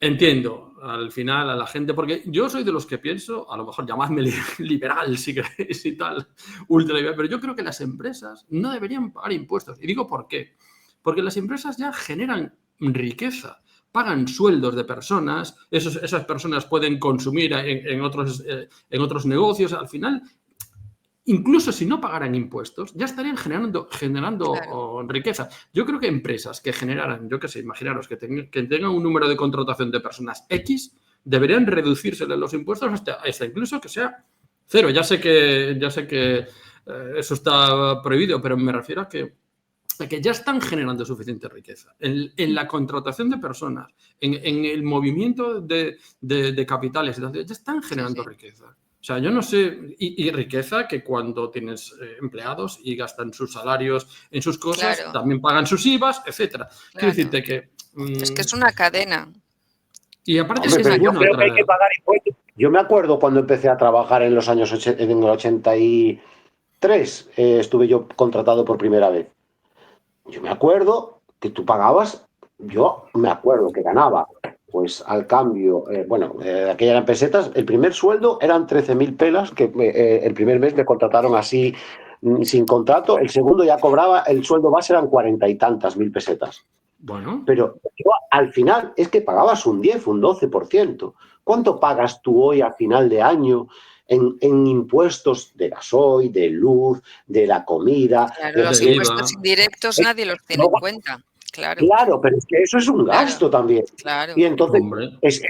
Entiendo al final a la gente, porque yo soy de los que pienso, a lo mejor llamadme liberal si queréis y tal, ultraliberal, pero yo creo que las empresas no deberían pagar impuestos. Y digo por qué. Porque las empresas ya generan riqueza, pagan sueldos de personas, esas personas pueden consumir en otros negocios. Al final, incluso si no pagaran impuestos, ya estarían generando claro. Riqueza. Yo creo que empresas que generaran, yo qué sé, imaginaros que tengan un número de contratación de personas X, deberían reducírsele los impuestos hasta incluso que sea cero. Ya sé que eso está prohibido, pero me refiero a que ya están generando suficiente riqueza. En la contratación de personas, en el movimiento de capitales, ya están generando riqueza. O sea, yo no sé, y riqueza que cuando tienes empleados y gastan sus salarios en sus cosas, Claro. también pagan sus IVAs, etcétera. Quiero Claro. decirte que... Es que es una cadena. Y aparte Hombre, es que pero es yo bueno creo que hay traer... que pagar impuestos. Yo me acuerdo cuando empecé a trabajar en los años en el 83, estuve yo contratado por primera vez. Yo me acuerdo que tú pagabas, yo me acuerdo que ganaba, pues al cambio, aquella eran pesetas, el primer sueldo eran 13.000 pelas, que el primer mes me contrataron así, sin contrato, el segundo ya cobraba, el sueldo base eran 40 y tantas mil pesetas. Bueno. Pero yo, al final es que pagabas un 10, un 12%. ¿Cuánto pagas tú hoy a final de año en impuestos de gasoil, de luz, de la comida? Claro, los impuestos indirectos nadie los tiene en cuenta. Claro. Claro, pero es que eso es un gasto también. Claro. Y entonces, Hombre. es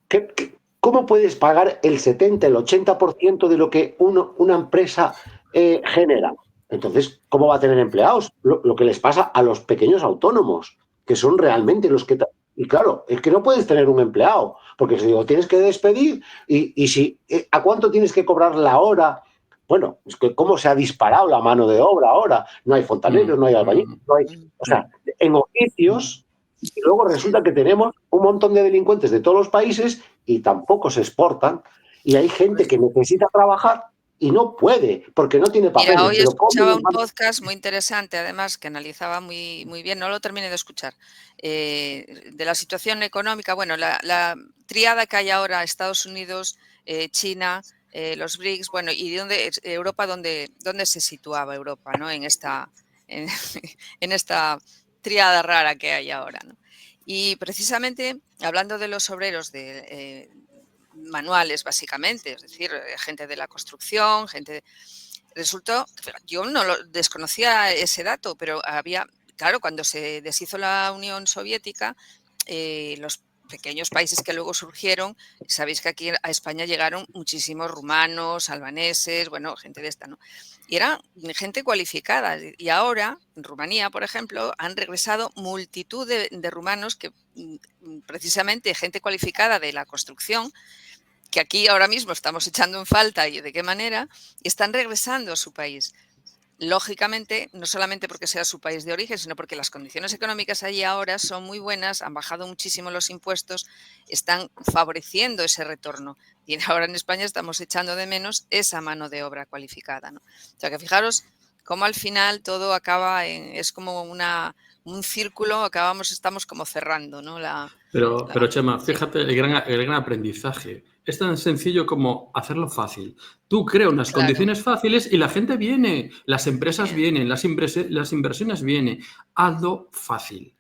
decir, ¿cómo puedes pagar el 70, el 80% de lo que una empresa genera? Entonces, ¿cómo va a tener empleados? Lo que les pasa a los pequeños autónomos, que son realmente los que... Y claro, es que no puedes tener un empleado, porque si lo tienes que despedir, y si ¿a cuánto tienes que cobrar la hora? Bueno, es que cómo se ha disparado la mano de obra ahora. No hay fontaneros, no hay albañiles, no hay... O sea, en oficios, y luego resulta que tenemos un montón de delincuentes de todos los países y tampoco se exportan. Y hay gente que necesita trabajar y no puede, porque no tiene papeles. Mira, hoy escuchaba un podcast muy interesante, además, que analizaba muy, muy bien, no lo terminé de escuchar, de la situación económica, bueno, la tríada que hay ahora, Estados Unidos, China, los BRICS, bueno, y Europa, ¿dónde se situaba Europa, ¿no? en esta tríada rara que hay ahora, ¿no? Y precisamente, hablando de los obreros de manuales, básicamente, es decir, gente de la construcción, resultó, yo no desconocía ese dato, pero claro, cuando se deshizo la Unión Soviética, los pequeños países que luego surgieron, sabéis que aquí a España llegaron muchísimos rumanos, albaneses, bueno, gente de esta, ¿no? Y era gente cualificada. Y ahora, en Rumanía, por ejemplo, han regresado multitud de rumanos que precisamente gente cualificada de la construcción, que aquí ahora mismo estamos echando en falta y de qué manera, y están regresando a su país. Lógicamente, no solamente porque sea su país de origen, sino porque las condiciones económicas allí ahora son muy buenas, han bajado muchísimo los impuestos, están favoreciendo ese retorno. Y ahora en España estamos echando de menos esa mano de obra cualificada, ¿no? O sea que fijaros cómo al final todo acaba es como un círculo, estamos como cerrando, ¿no? Pero Chema, fíjate el gran aprendizaje. Es tan sencillo como hacerlo fácil. Tú creas unas condiciones fáciles y la gente viene, las empresas vienen, las inversiones vienen. Hazlo fácil,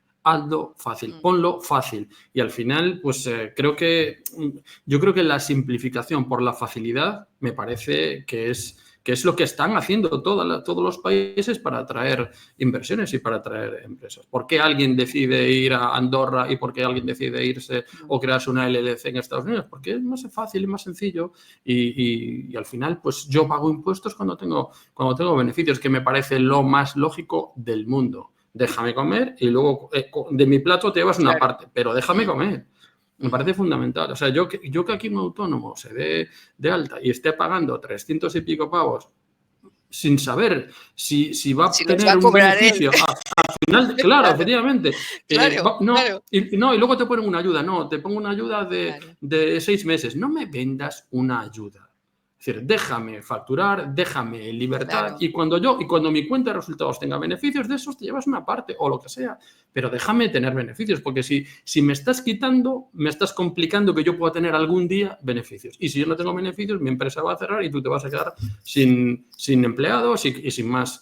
ponlo fácil. Y al final, pues yo creo que la simplificación por la facilidad me parece que es lo que están haciendo todos los países para atraer inversiones y para atraer empresas. ¿Por qué alguien decide ir a Andorra y por qué alguien decide irse o crearse una LLC en Estados Unidos? Porque es más fácil y más sencillo y al final pues yo pago impuestos cuando tengo beneficios, que me parece lo más lógico del mundo. Déjame comer y luego de mi plato te llevas una parte, pero déjame comer. Me parece fundamental. O sea, yo que aquí un autónomo se dé de alta y esté pagando 300 y pico pavos sin saber si va a tener un beneficio al final, claro, efectivamente. Y luego te ponen una ayuda. No, te pongo una ayuda de 6 meses. No me vendas una ayuda. Es decir, déjame facturar, déjame en libertad y cuando mi cuenta de resultados tenga beneficios de esos, te llevas una parte o lo que sea, pero déjame tener beneficios, porque si me estás quitando, me estás complicando que yo pueda tener algún día beneficios. Y si yo no tengo beneficios, mi empresa va a cerrar y tú te vas a quedar sin empleados y sin más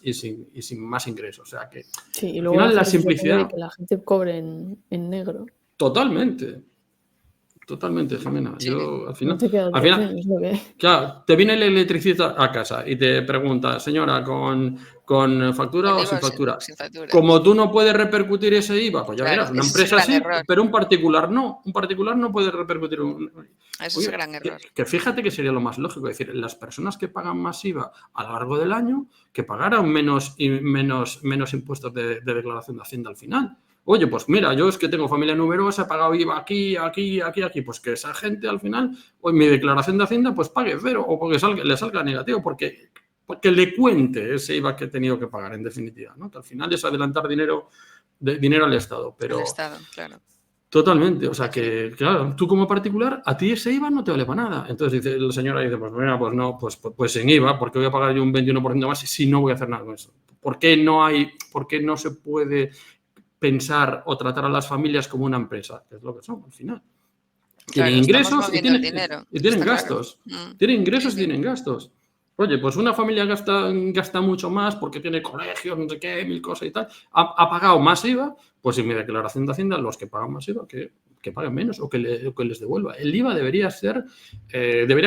ingresos. O sea que y luego al final la simplicidad de que la gente cobre en negro. Totalmente, Jimena. Sí, yo al final, es lo que... claro, te viene el electricista a casa y te pregunta, señora, con ¿Con factura Con o IVA sin o sin- factura? sin factura. Como tú no puedes repercutir ese IVA, pues ya Claro, verás, una ese es empresa el gran sí, error. pero un particular no. Un particular no puede repercutir Ese es Oye, el gran error. que fíjate que sería lo más lógico, es decir, las personas que pagan más IVA a lo largo del año, que pagaran menos impuestos de declaración de Hacienda al final. Oye, pues mira, yo es que tengo familia numerosa, he pagado IVA aquí, pues que esa gente al final, pues mi declaración de Hacienda, pues pague cero, o porque le salga negativo, porque le cuente ese IVA que he tenido que pagar, en definitiva, ¿no? Que al final es adelantar dinero al Estado, pero... El Estado, claro. Totalmente, o sea que, claro, tú como particular, a ti ese IVA no te vale para nada. Entonces dice la señora, dice, pues mira, pues no, pues sin IVA, porque voy a pagar yo un 21% más si no voy a hacer nada con eso. ¿Por qué no se puede pensar o tratar a las familias como una empresa? Que es lo que son, al final. Tienen Claro, estamos ingresos moviendo el dinero, y tienen está gastos. claro. Tienen ingresos Sí, y tienen gastos. Oye, pues una familia gasta mucho más porque tiene colegios, no sé qué, mil cosas y tal. Ha pagado más IVA, pues en mi declaración de Hacienda, los que pagan más IVA, que paguen menos o que les devuelva. El IVA debería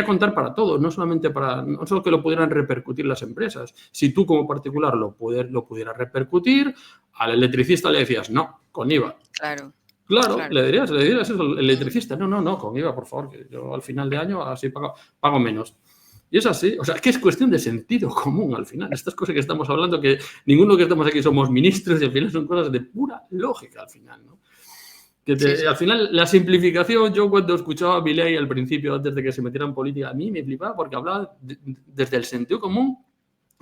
contar para todo, no solo que lo pudieran repercutir las empresas. Si tú como particular lo pudieras repercutir, al electricista le decías, no, con IVA. Claro, le dirías eso al electricista. No, con IVA, por favor, que yo al final de año así pago menos. Y es así, o sea, es que es cuestión de sentido común al final. Estas cosas que estamos hablando, que ninguno que estamos aquí somos ministros y al final son cosas de pura lógica al final, ¿no? Al final, la simplificación, yo cuando escuchaba a Milei al principio, antes de que se metiera en política, a mí me flipaba porque hablaba desde el sentido común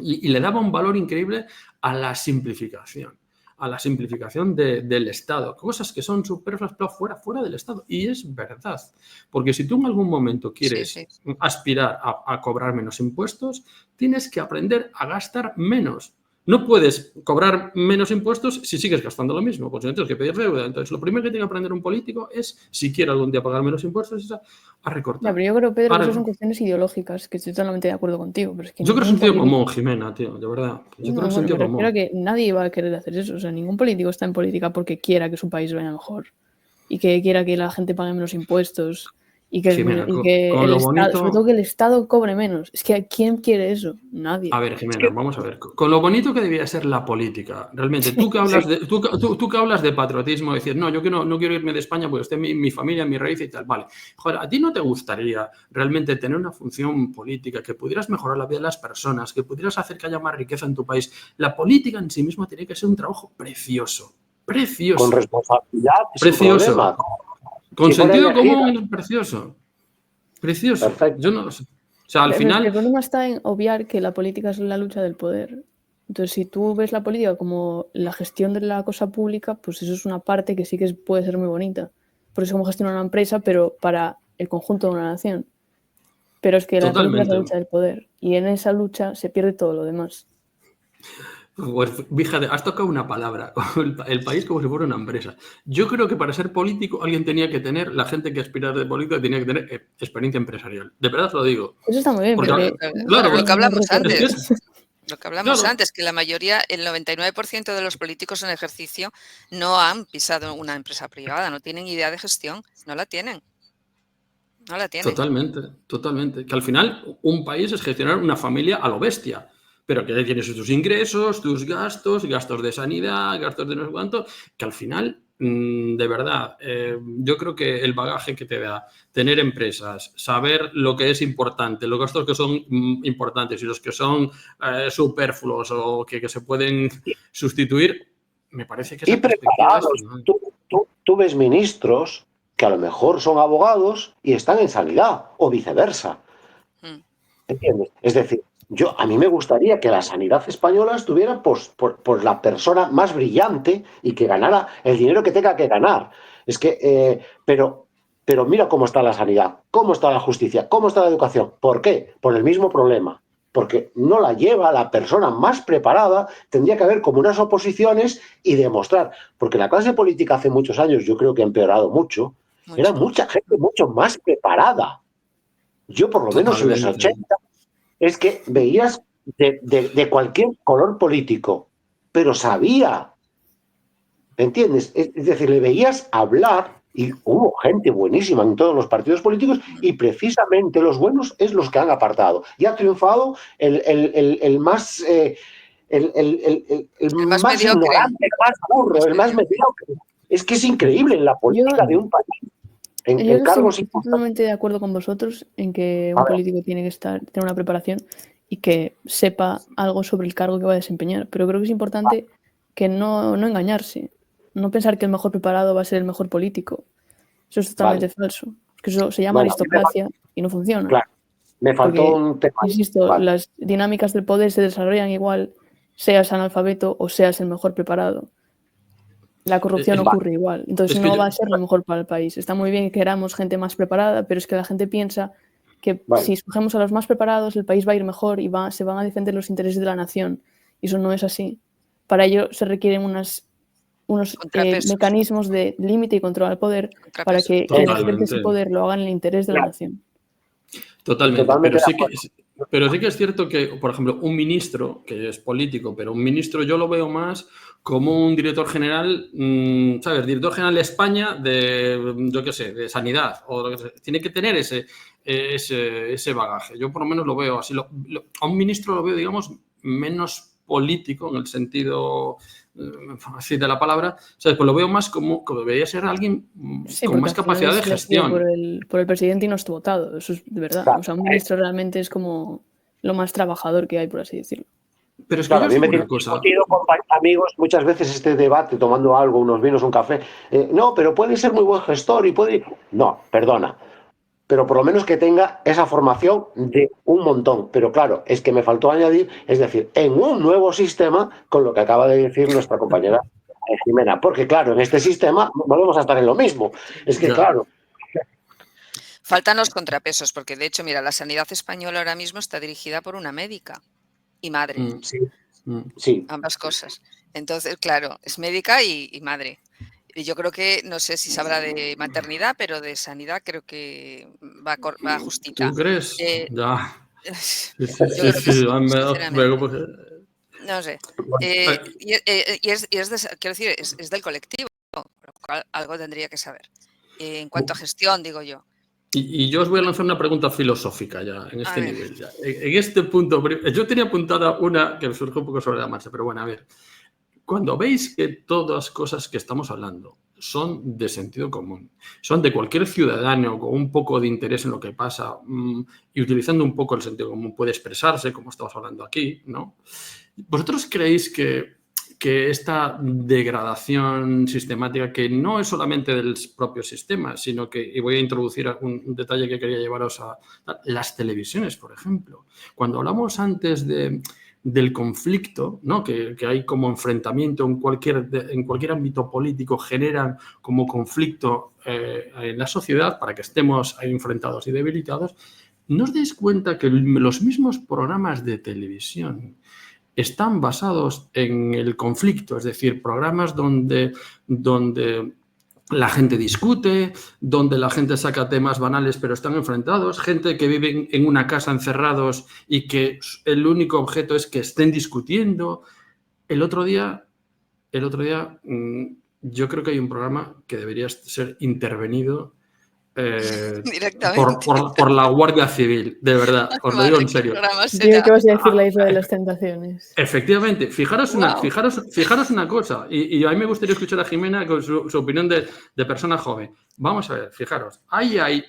y le daba un valor increíble a la simplificación. A la simplificación del Estado, cosas que son superfluas pero fuera del Estado. Y es verdad, porque si tú en algún momento quieres aspirar a cobrar menos impuestos, tienes que aprender a gastar menos. No puedes cobrar menos impuestos si sigues gastando lo mismo, pues tienes que pedir deuda. Entonces, lo primero que tiene que aprender un político es, si quiere algún día pagar menos impuestos, es a recortar. Ya, pero yo creo, Pedro, que eso son cuestiones ideológicas, que estoy totalmente de acuerdo contigo. Pero es que yo creo que es sentido común, Jimena, tío, de verdad. Yo creo que es sentido común. Me refiero a que nadie va a querer hacer eso. O sea, ningún político está en política porque quiera que su país vaya mejor y que quiera que la gente pague menos impuestos. Y que, Jimena, el Estado, sobre todo que el Estado cobre menos. Es que ¿quién quiere eso? Nadie. A ver, Jimena, vamos a ver. Con lo bonito que debía ser la política, realmente, tú que hablas de patriotismo, decir, no, yo no quiero irme de España porque esté mi familia, mi raíz y tal, vale. Joder, ¿a ti no te gustaría realmente tener una función política, que pudieras mejorar la vida de las personas, que pudieras hacer que haya más riqueza en tu país? La política en sí misma tiene que ser un trabajo precioso. Precioso. Con responsabilidad, precioso. Sin problema. Con sentido común, precioso. Precioso. Perfecto. Yo no lo sé. O sea, al final... El problema está en obviar que la política es la lucha del poder. Entonces, si tú ves la política como la gestión de la cosa pública, pues eso es una parte que sí que puede ser muy bonita. Por eso es como gestionar una empresa, pero para el conjunto de una nación. Pero es que la política es la lucha del poder. Y en esa lucha se pierde todo lo demás. Pues fíjate, has tocado una palabra, el país como si fuera una empresa. Yo creo que para ser político alguien tenía que tener, la gente que aspira de política tenía que tener experiencia empresarial. De verdad lo digo. Eso está muy bien. Porque, claro, lo que hablamos antes. Lo que hablamos antes, que la mayoría, el 99% de los políticos en ejercicio no han pisado una empresa privada, no tienen idea de gestión, no la tienen. No la tienen. Totalmente. Que al final un país es gestionar una familia a lo bestia. Pero que tienes tus ingresos, tus gastos de sanidad, gastos de no sé cuánto, que al final, de verdad, yo creo que el bagaje que te da tener empresas, saber lo que es importante, los gastos que son importantes y los que son superfluos o que se pueden sustituir, me parece que esa perspectiva es... Tú ves ministros que a lo mejor son abogados y están en sanidad, o viceversa. ¿Entiendes? Es decir, a mí me gustaría que la sanidad española estuviera por la persona más brillante y que ganara el dinero que tenga que ganar. Es que, pero mira cómo está la sanidad, cómo está la justicia, cómo está la educación. ¿Por qué? Por el mismo problema. Porque no la lleva la persona más preparada, tendría que haber como unas oposiciones y demostrar. Porque la clase política hace muchos años, yo creo que ha empeorado mucho, era mucha gente mucho más preparada. Yo por lo menos en los 80... es que veías de cualquier color político, pero sabía, ¿entiendes? Es decir, le veías hablar y hubo gente buenísima en todos los partidos políticos y precisamente los buenos es los que han apartado. Y ha triunfado el más el más más ignorante, el más burro, el más mediocre. Es que es increíble en la política de un país. Yo estoy totalmente de acuerdo con vosotros en que un político tiene que tener una preparación y que sepa algo sobre el cargo que va a desempeñar, pero creo que es importante que no engañarse, no pensar que el mejor preparado va a ser el mejor político. Eso es totalmente falso. Es que eso se llama aristocracia y no funciona. Claro, me faltó un tema. Insisto, las dinámicas del poder se desarrollan igual, seas analfabeto o seas el mejor preparado. La corrupción ocurre igual. Entonces no va a ser lo mejor para el país. Está muy bien que queramos gente más preparada, pero es que la gente piensa que si escogemos a los más preparados, el país va a ir mejor y se van a defender los intereses de la nación. Y eso no es así. Para ello se requieren unos mecanismos de límite y control al poder para que quien ejerce ese poder lo haga en el interés de la nación. Totalmente. Pero sí que es cierto que, por ejemplo, un ministro, que es político, pero un ministro yo lo veo más como un director general, ¿sabes? Director general de España de, yo qué sé, de sanidad. O lo que sea. Tiene que tener ese bagaje. Yo por lo menos lo veo así. A un ministro lo veo, digamos, menos político en el sentido así de la palabra, ¿sabes? Pues lo veo más como debería ser alguien con más capacidad de gestión. Por el presidente y no está votado, eso es de verdad. O sea, un ministro realmente es como lo más trabajador que hay, por así decirlo. Pero es que a mí me he discutido con amigos muchas veces este debate, tomando algo, unos vinos, un café. No, pero puede ser muy buen gestor y puede... No, perdona. Pero por lo menos que tenga esa formación de un montón. Pero claro, es que me faltó añadir, es decir, en un nuevo sistema, con lo que acaba de decir nuestra compañera Jimena, porque claro, en este sistema volvemos a estar en lo mismo. Es que claro. Faltan los contrapesos, porque de hecho, mira, la sanidad española ahora mismo está dirigida por una médica y madre. Sí. Ambas cosas. Entonces, claro, es médica y madre. Yo creo que, no sé si sabrá de maternidad, pero de sanidad creo que va justita. ¿Tú crees? Ya. No sé. Quiero decir, es del colectivo, por lo cual algo tendría que saber. En cuanto a gestión, digo yo. Y yo os voy a lanzar una pregunta filosófica ya, en este nivel. Ya. En este punto, yo tenía apuntada una que me surgió un poco sobre la marcha, pero bueno, a ver. Cuando veis que todas las cosas que estamos hablando son de sentido común, son de cualquier ciudadano con un poco de interés en lo que pasa y utilizando un poco el sentido común puede expresarse, como estamos hablando aquí, ¿no? ¿Vosotros creéis que esta degradación sistemática, que no es solamente del propio sistema, sino que, y voy a introducir un detalle que quería llevaros a las televisiones, por ejemplo? Cuando hablamos antes del conflicto, ¿no? Que hay como enfrentamiento en cualquier ámbito político, generan como conflicto en la sociedad para que estemos ahí enfrentados y debilitados, ¿no os dais cuenta que los mismos programas de televisión están basados en el conflicto? Es decir, programas donde la gente discute, donde la gente saca temas banales pero están enfrentados, gente que vive en una casa encerrados y que el único objeto es que estén discutiendo. El otro día, yo creo que hay un programa que debería ser intervenido por la Guardia Civil, de verdad, os lo digo en serio. Yo que vas a decir la Isla de las Tentaciones. Efectivamente, fijaros una cosa, y a mí me gustaría escuchar a Jimena con su opinión de persona joven. Vamos a ver, fijaros, ahí hay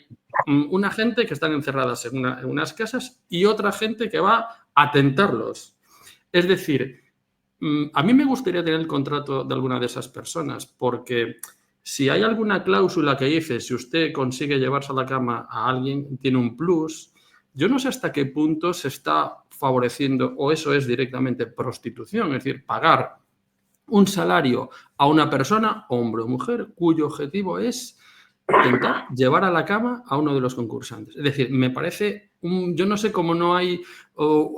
una gente que están encerradas en unas casas y otra gente que va a tentarlos. Es decir, a mí me gustaría tener el contrato de alguna de esas personas, porque si hay alguna cláusula que dice si usted consigue llevarse a la cama a alguien, tiene un plus, yo no sé hasta qué punto se está favoreciendo o eso es directamente prostitución, es decir, pagar un salario a una persona, hombre o mujer, cuyo objetivo es intentar llevar a la cama a uno de los concursantes. Es decir, me parece, yo no sé cómo no hay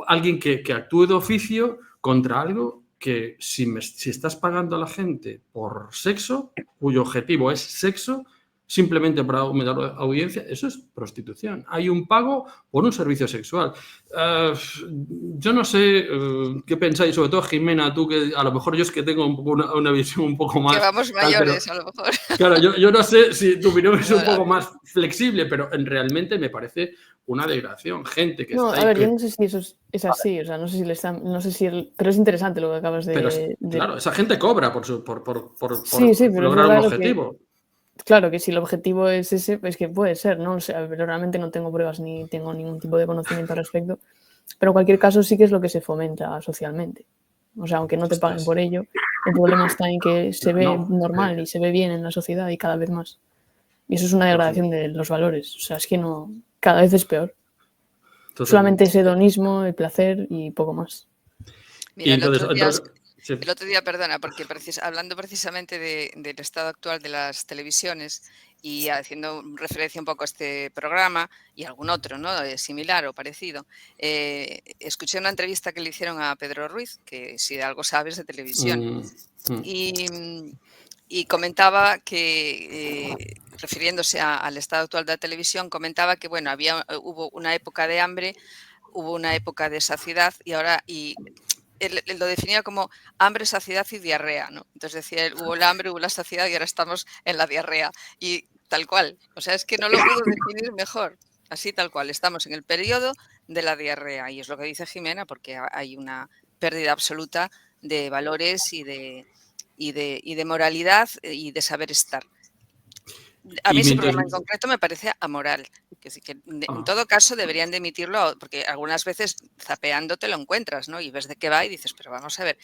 alguien que actúe de oficio contra algo que si estás pagando a la gente por sexo, cuyo objetivo es sexo, simplemente para aumentar la audiencia, eso es prostitución. Hay un pago por un servicio sexual. Yo no sé qué pensáis, sobre todo Jimena, tú, que a lo mejor yo es que tengo un poco una visión un poco más... Que vamos mayores, a lo mejor. Claro, yo no sé si tu opinión es un poco más flexible, pero realmente me parece una degradación. Gente que No, está a ver, ahí... yo no sé si eso es así, o sea, no sé si le están, no sé si pero es interesante lo que acabas de... Pero claro, esa gente cobra por Sí, pero lograr un es objetivo. Claro que si el objetivo es ese, pues que puede ser, ¿no? O sea, pero realmente no tengo pruebas ni tengo ningún tipo de conocimiento al respecto. Pero en cualquier caso sí que es lo que se fomenta socialmente. O sea, aunque no te paguen por ello, el problema está en que se ve normal y se ve bien en la sociedad y cada vez más. Y eso es una degradación de los valores. O sea, es que no, cada vez es peor. Totalmente. Solamente es hedonismo, el placer y poco más. Mira, el otro día, perdona, porque hablando precisamente del estado actual de las televisiones y haciendo referencia un poco a este programa y algún otro, ¿no? Similar o parecido, escuché una entrevista que le hicieron a Pedro Ruiz, que si de algo sabes de televisión, y comentaba que, refiriéndose al estado actual de la televisión, comentaba que, bueno, hubo una época de hambre, hubo una época de saciedad y ahora... Él lo definía como hambre, saciedad y diarrea, ¿no? Entonces decía, hubo el hambre, hubo la saciedad y ahora estamos en la diarrea. Y tal cual. O sea, es que no lo puedo definir mejor. Así tal cual. Estamos en el periodo de la diarrea. Y es lo que dice Jimena, porque hay una pérdida absoluta de valores y de moralidad y de saber estar. A mí ese programa en concreto me parece amoral. Que en todo caso deberían de emitirlo, porque algunas veces zapeando te lo encuentras, ¿no? Y ves de qué va y dices, pero vamos a ver,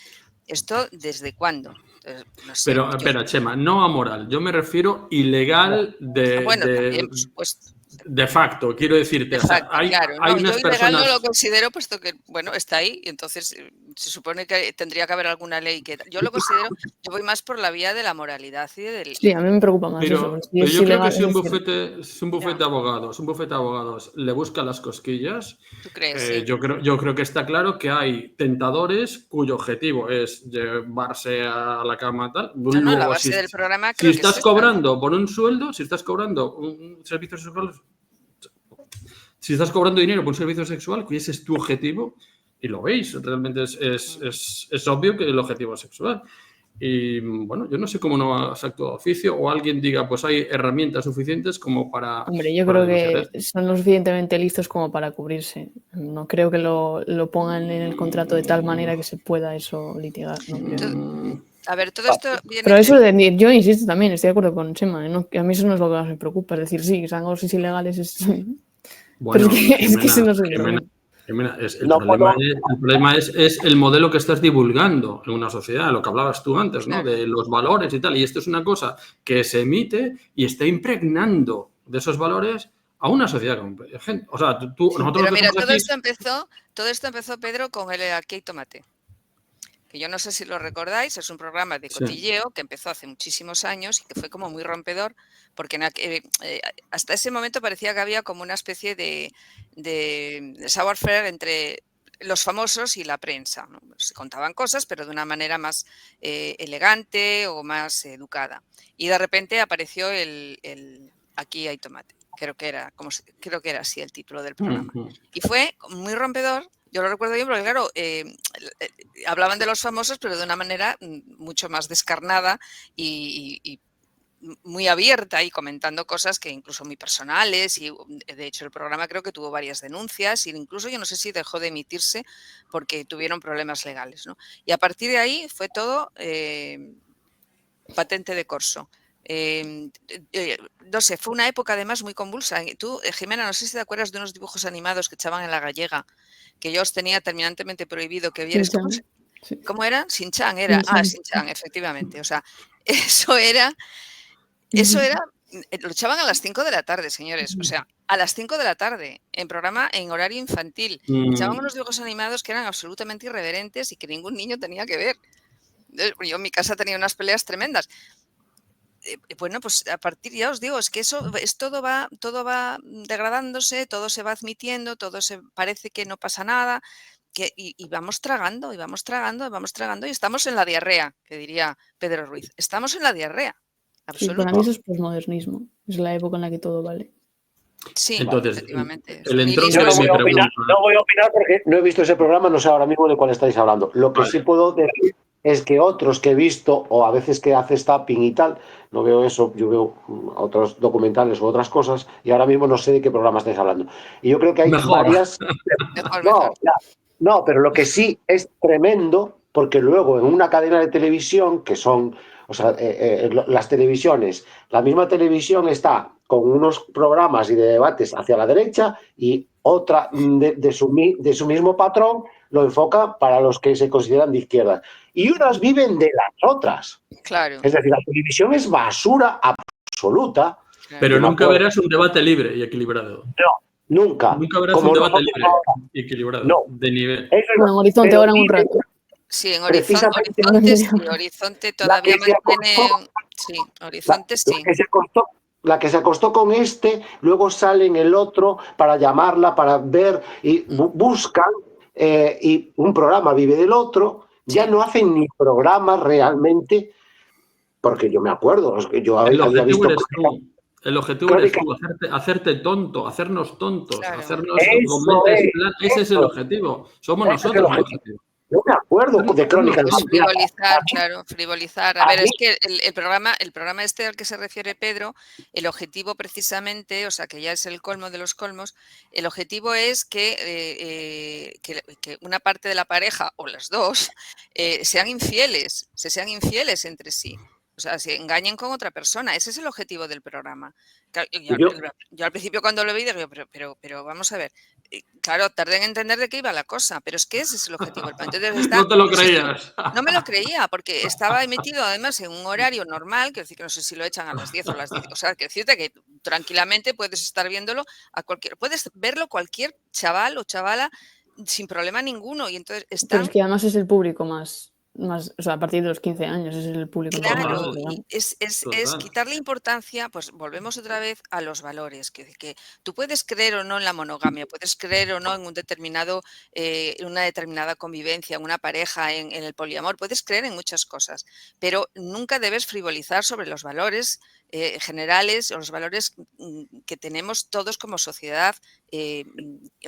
¿esto desde cuándo? Entonces, no sé, pero, espera, Chema, no amoral. Yo me refiero ilegal también, por supuesto. De facto, quiero decirte. De facto, o sea, hay claro. unas yo ilegal personas... no lo considero, puesto que, bueno, está ahí y entonces se supone que tendría que haber alguna ley que... Yo lo considero, yo voy más por la vía de la moralidad y del... Sí, a mí me preocupa más pero, eso. Pero yo creo que si un bufete de abogados le busca las cosquillas, ¿tú crees? Sí. yo creo que está claro que hay tentadores cuyo objetivo es llevarse a la cama tal. No, la base del programa creo que estás cobrando por un sueldo, si estás cobrando un servicio sexual, si estás cobrando dinero por un servicio sexual, que ese es tu objetivo, y lo veis, realmente es obvio que el objetivo es sexual. Y bueno, yo no sé cómo no has actuado de oficio o alguien diga, pues hay herramientas suficientes como para... Hombre, yo creo que son lo suficientemente listos como para cubrirse. No creo que lo pongan en el contrato de tal manera que se pueda eso litigar. No, a ver, todo esto viene... Pero eso yo insisto también, estoy de acuerdo con Chema, ¿no? A mí eso no es lo que más me preocupa. Es decir, sí, que sean cosas ilegales Bueno, pero es que eso no es el problema. El problema es el modelo que estás divulgando en una sociedad, lo que hablabas tú antes, ¿no? De los valores y tal. Y esto es una cosa que se emite y está impregnando de esos valores a una sociedad. O sea, nosotros... Pero mira, todo esto empezó, Pedro, con el Aquí hay tomate. Que yo no sé si lo recordáis, es un programa de cotilleo que empezó hace muchísimos años y que fue como muy rompedor, porque hasta ese momento parecía que había como una especie de savoir-faire entre los famosos y la prensa, ¿no? Se contaban cosas, pero de una manera más elegante o más educada. Y de repente apareció el Aquí hay tomate. Creo que era así el título del programa. Y fue muy rompedor. Yo lo recuerdo bien porque, claro, hablaban de los famosos, pero de una manera mucho más descarnada y muy abierta y comentando cosas que incluso muy personales. Y de hecho el programa creo que tuvo varias denuncias e incluso yo no sé si dejó de emitirse porque tuvieron problemas legales, ¿no? Y a partir de ahí fue todo patente de corso. No sé, fue una época además muy convulsa. Tú, Jimena, no sé si te acuerdas de unos dibujos animados que echaban en La Gallega, que yo os tenía terminantemente prohibido que vieras. ¿Cómo era? Shin-Chan era. Shin-Chan, efectivamente. O sea, eso era, lo echaban a las 5 de la tarde, señores. O sea, a las 5 de la tarde, en horario infantil. Echaban unos dibujos animados que eran absolutamente irreverentes y que ningún niño tenía que ver. Yo en mi casa tenía unas peleas tremendas. Bueno, pues a partir, ya os digo, es que todo va degradándose, todo se va admitiendo, parece que no pasa nada, y vamos tragando, y estamos en la diarrea, que diría Pedro Ruiz. Estamos en la diarrea. Sí, para mí eso es posmodernismo. Es la época en la que todo vale. Sí, entonces, efectivamente. el entronque Yo de mi pregunta. no voy a opinar porque no he visto ese programa, no sé ahora mismo de cuál estáis hablando. Lo que sí puedo decir es que otros que he visto, o a veces que hace tapping y tal, no veo eso, yo veo otros documentales u otras cosas, y ahora mismo no sé de qué programa estáis hablando. Y yo creo que hay varias... Mejor. No, pero lo que sí es tremendo, porque luego en una cadena de televisión, que son, o sea, las televisiones, la misma televisión está con unos programas y de debates hacia la derecha y otra de su mismo patrón lo enfoca para los que se consideran de izquierda. Y unas viven de las otras. Claro. Es decir, la televisión es basura absoluta. Pero nunca verás un debate libre y equilibrado. No, nunca. Nunca verás un debate libre y equilibrado, no. de nivel. Bueno, en Horizonte ahora en un rato. Sí, en Horizonte sí, Horizonte todavía mantiene... Sí, Horizonte sí. La que se acostó con luego sale en el otro para llamarla, para ver, y buscan, y un programa vive del otro, ya no hacen ni programas realmente, porque yo me acuerdo, yo había visto... El objetivo eres tú, hacerte tonto, hacernos tontos, Claro. hacernos con mentes plan. Ese es el objetivo. Somos nosotros el objetivo. Yo me acuerdo de Crónicas. Frivolizar, claro, frivolizar. A ver, es que el programa este al que se refiere Pedro, el objetivo precisamente, o sea, que ya es el colmo de los colmos, el objetivo es que una parte de la pareja, o las dos, sean infieles entre sí. O sea, se engañen con otra persona. Ese es el objetivo del programa. Yo al principio cuando lo vi digo, pero vamos a ver. Claro, tardé en entender de qué iba la cosa, pero es que ese es el objetivo. Entonces no te lo creías. No me lo creía, porque estaba emitido además en un horario normal, quiero decir que no sé si lo echan a las 10 o a las 10. O sea, quiero decirte que tranquilamente puedes estar viéndolo puedes verlo cualquier chaval o chavala sin problema ninguno. Y entonces Pero es que además es el público más, o sea, a partir de los 15 años es el público más. Claro, y es quitarle importancia, pues volvemos otra vez a los valores, que tú puedes creer o no en la monogamia, puedes creer o no en una determinada convivencia, en una pareja, en el poliamor, puedes creer en muchas cosas, pero nunca debes frivolizar sobre los valores generales o los valores que tenemos todos como sociedad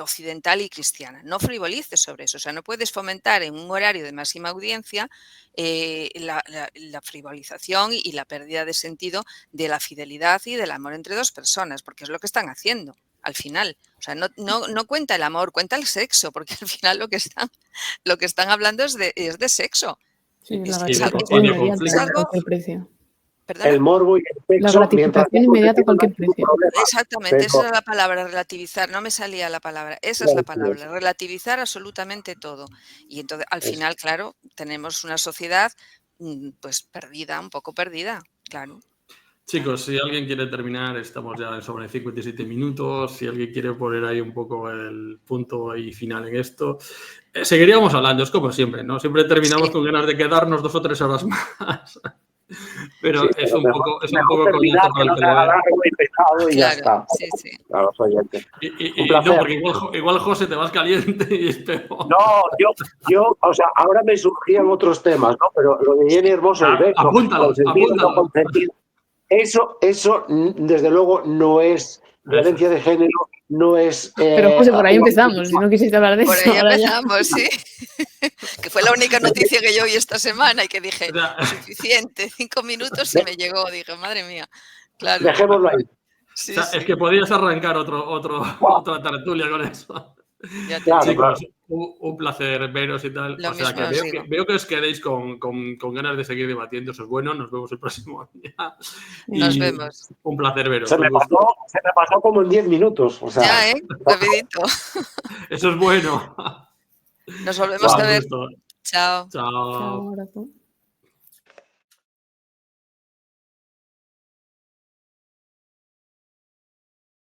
occidental y cristiana. No frivolices sobre eso, o sea, no puedes fomentar en un horario de máxima audiencia la frivolización y la pérdida de sentido de la fidelidad y del amor entre dos personas, porque es lo que están haciendo al final. O sea, no cuenta el amor, cuenta el sexo, porque al final lo que están hablando es de sexo. Sí, es algo, cualquier precio. ¿Perdona? El morbo y el sexo. La gratificación inmediata a cualquier precio. Exactamente, esa es la palabra, relativizar. No me salía la palabra. Esa es la palabra, relativizar absolutamente todo. Y entonces, al final, claro, tenemos una sociedad pues perdida, un poco perdida, claro. Chicos, si alguien quiere terminar, estamos ya sobre 57 minutos. Si alguien quiere poner ahí un poco el punto y final en esto, seguiríamos hablando, es como siempre, ¿no? Siempre terminamos con ganas de quedarnos 2 o 3 horas más. Pero sí, es un poco coñazo para el que lo ve. Y ya está. Sí. Claro, no, porque igual José te vas caliente y es peor. No, yo, o sea, ahora me surgían otros temas, ¿no? Pero lo de Jenny Hermoso y Beso, apúntalo. Eso, desde luego, no es violencia de género, no es... Pero José, por ahí empezamos, si no quisiste hablar de eso. Por ahí empezamos, sí. Que fue la única noticia que yo vi esta semana y que dije, suficiente, 5 minutos y me llegó, dije, madre mía. Claro. Dejémoslo ahí. Sí, es que podías arrancar otra tertulia con eso. Claro, chicos, un placer veros y tal. Lo mismo, que veo que os quedéis con ganas de seguir debatiendo, eso es bueno. Nos vemos el próximo día. Nos vemos. Un placer veros. Se me pasó como en 10 minutos. O sea. Ya, rapidito. Eso es bueno. Nos volvemos a ver. Chao. Chao.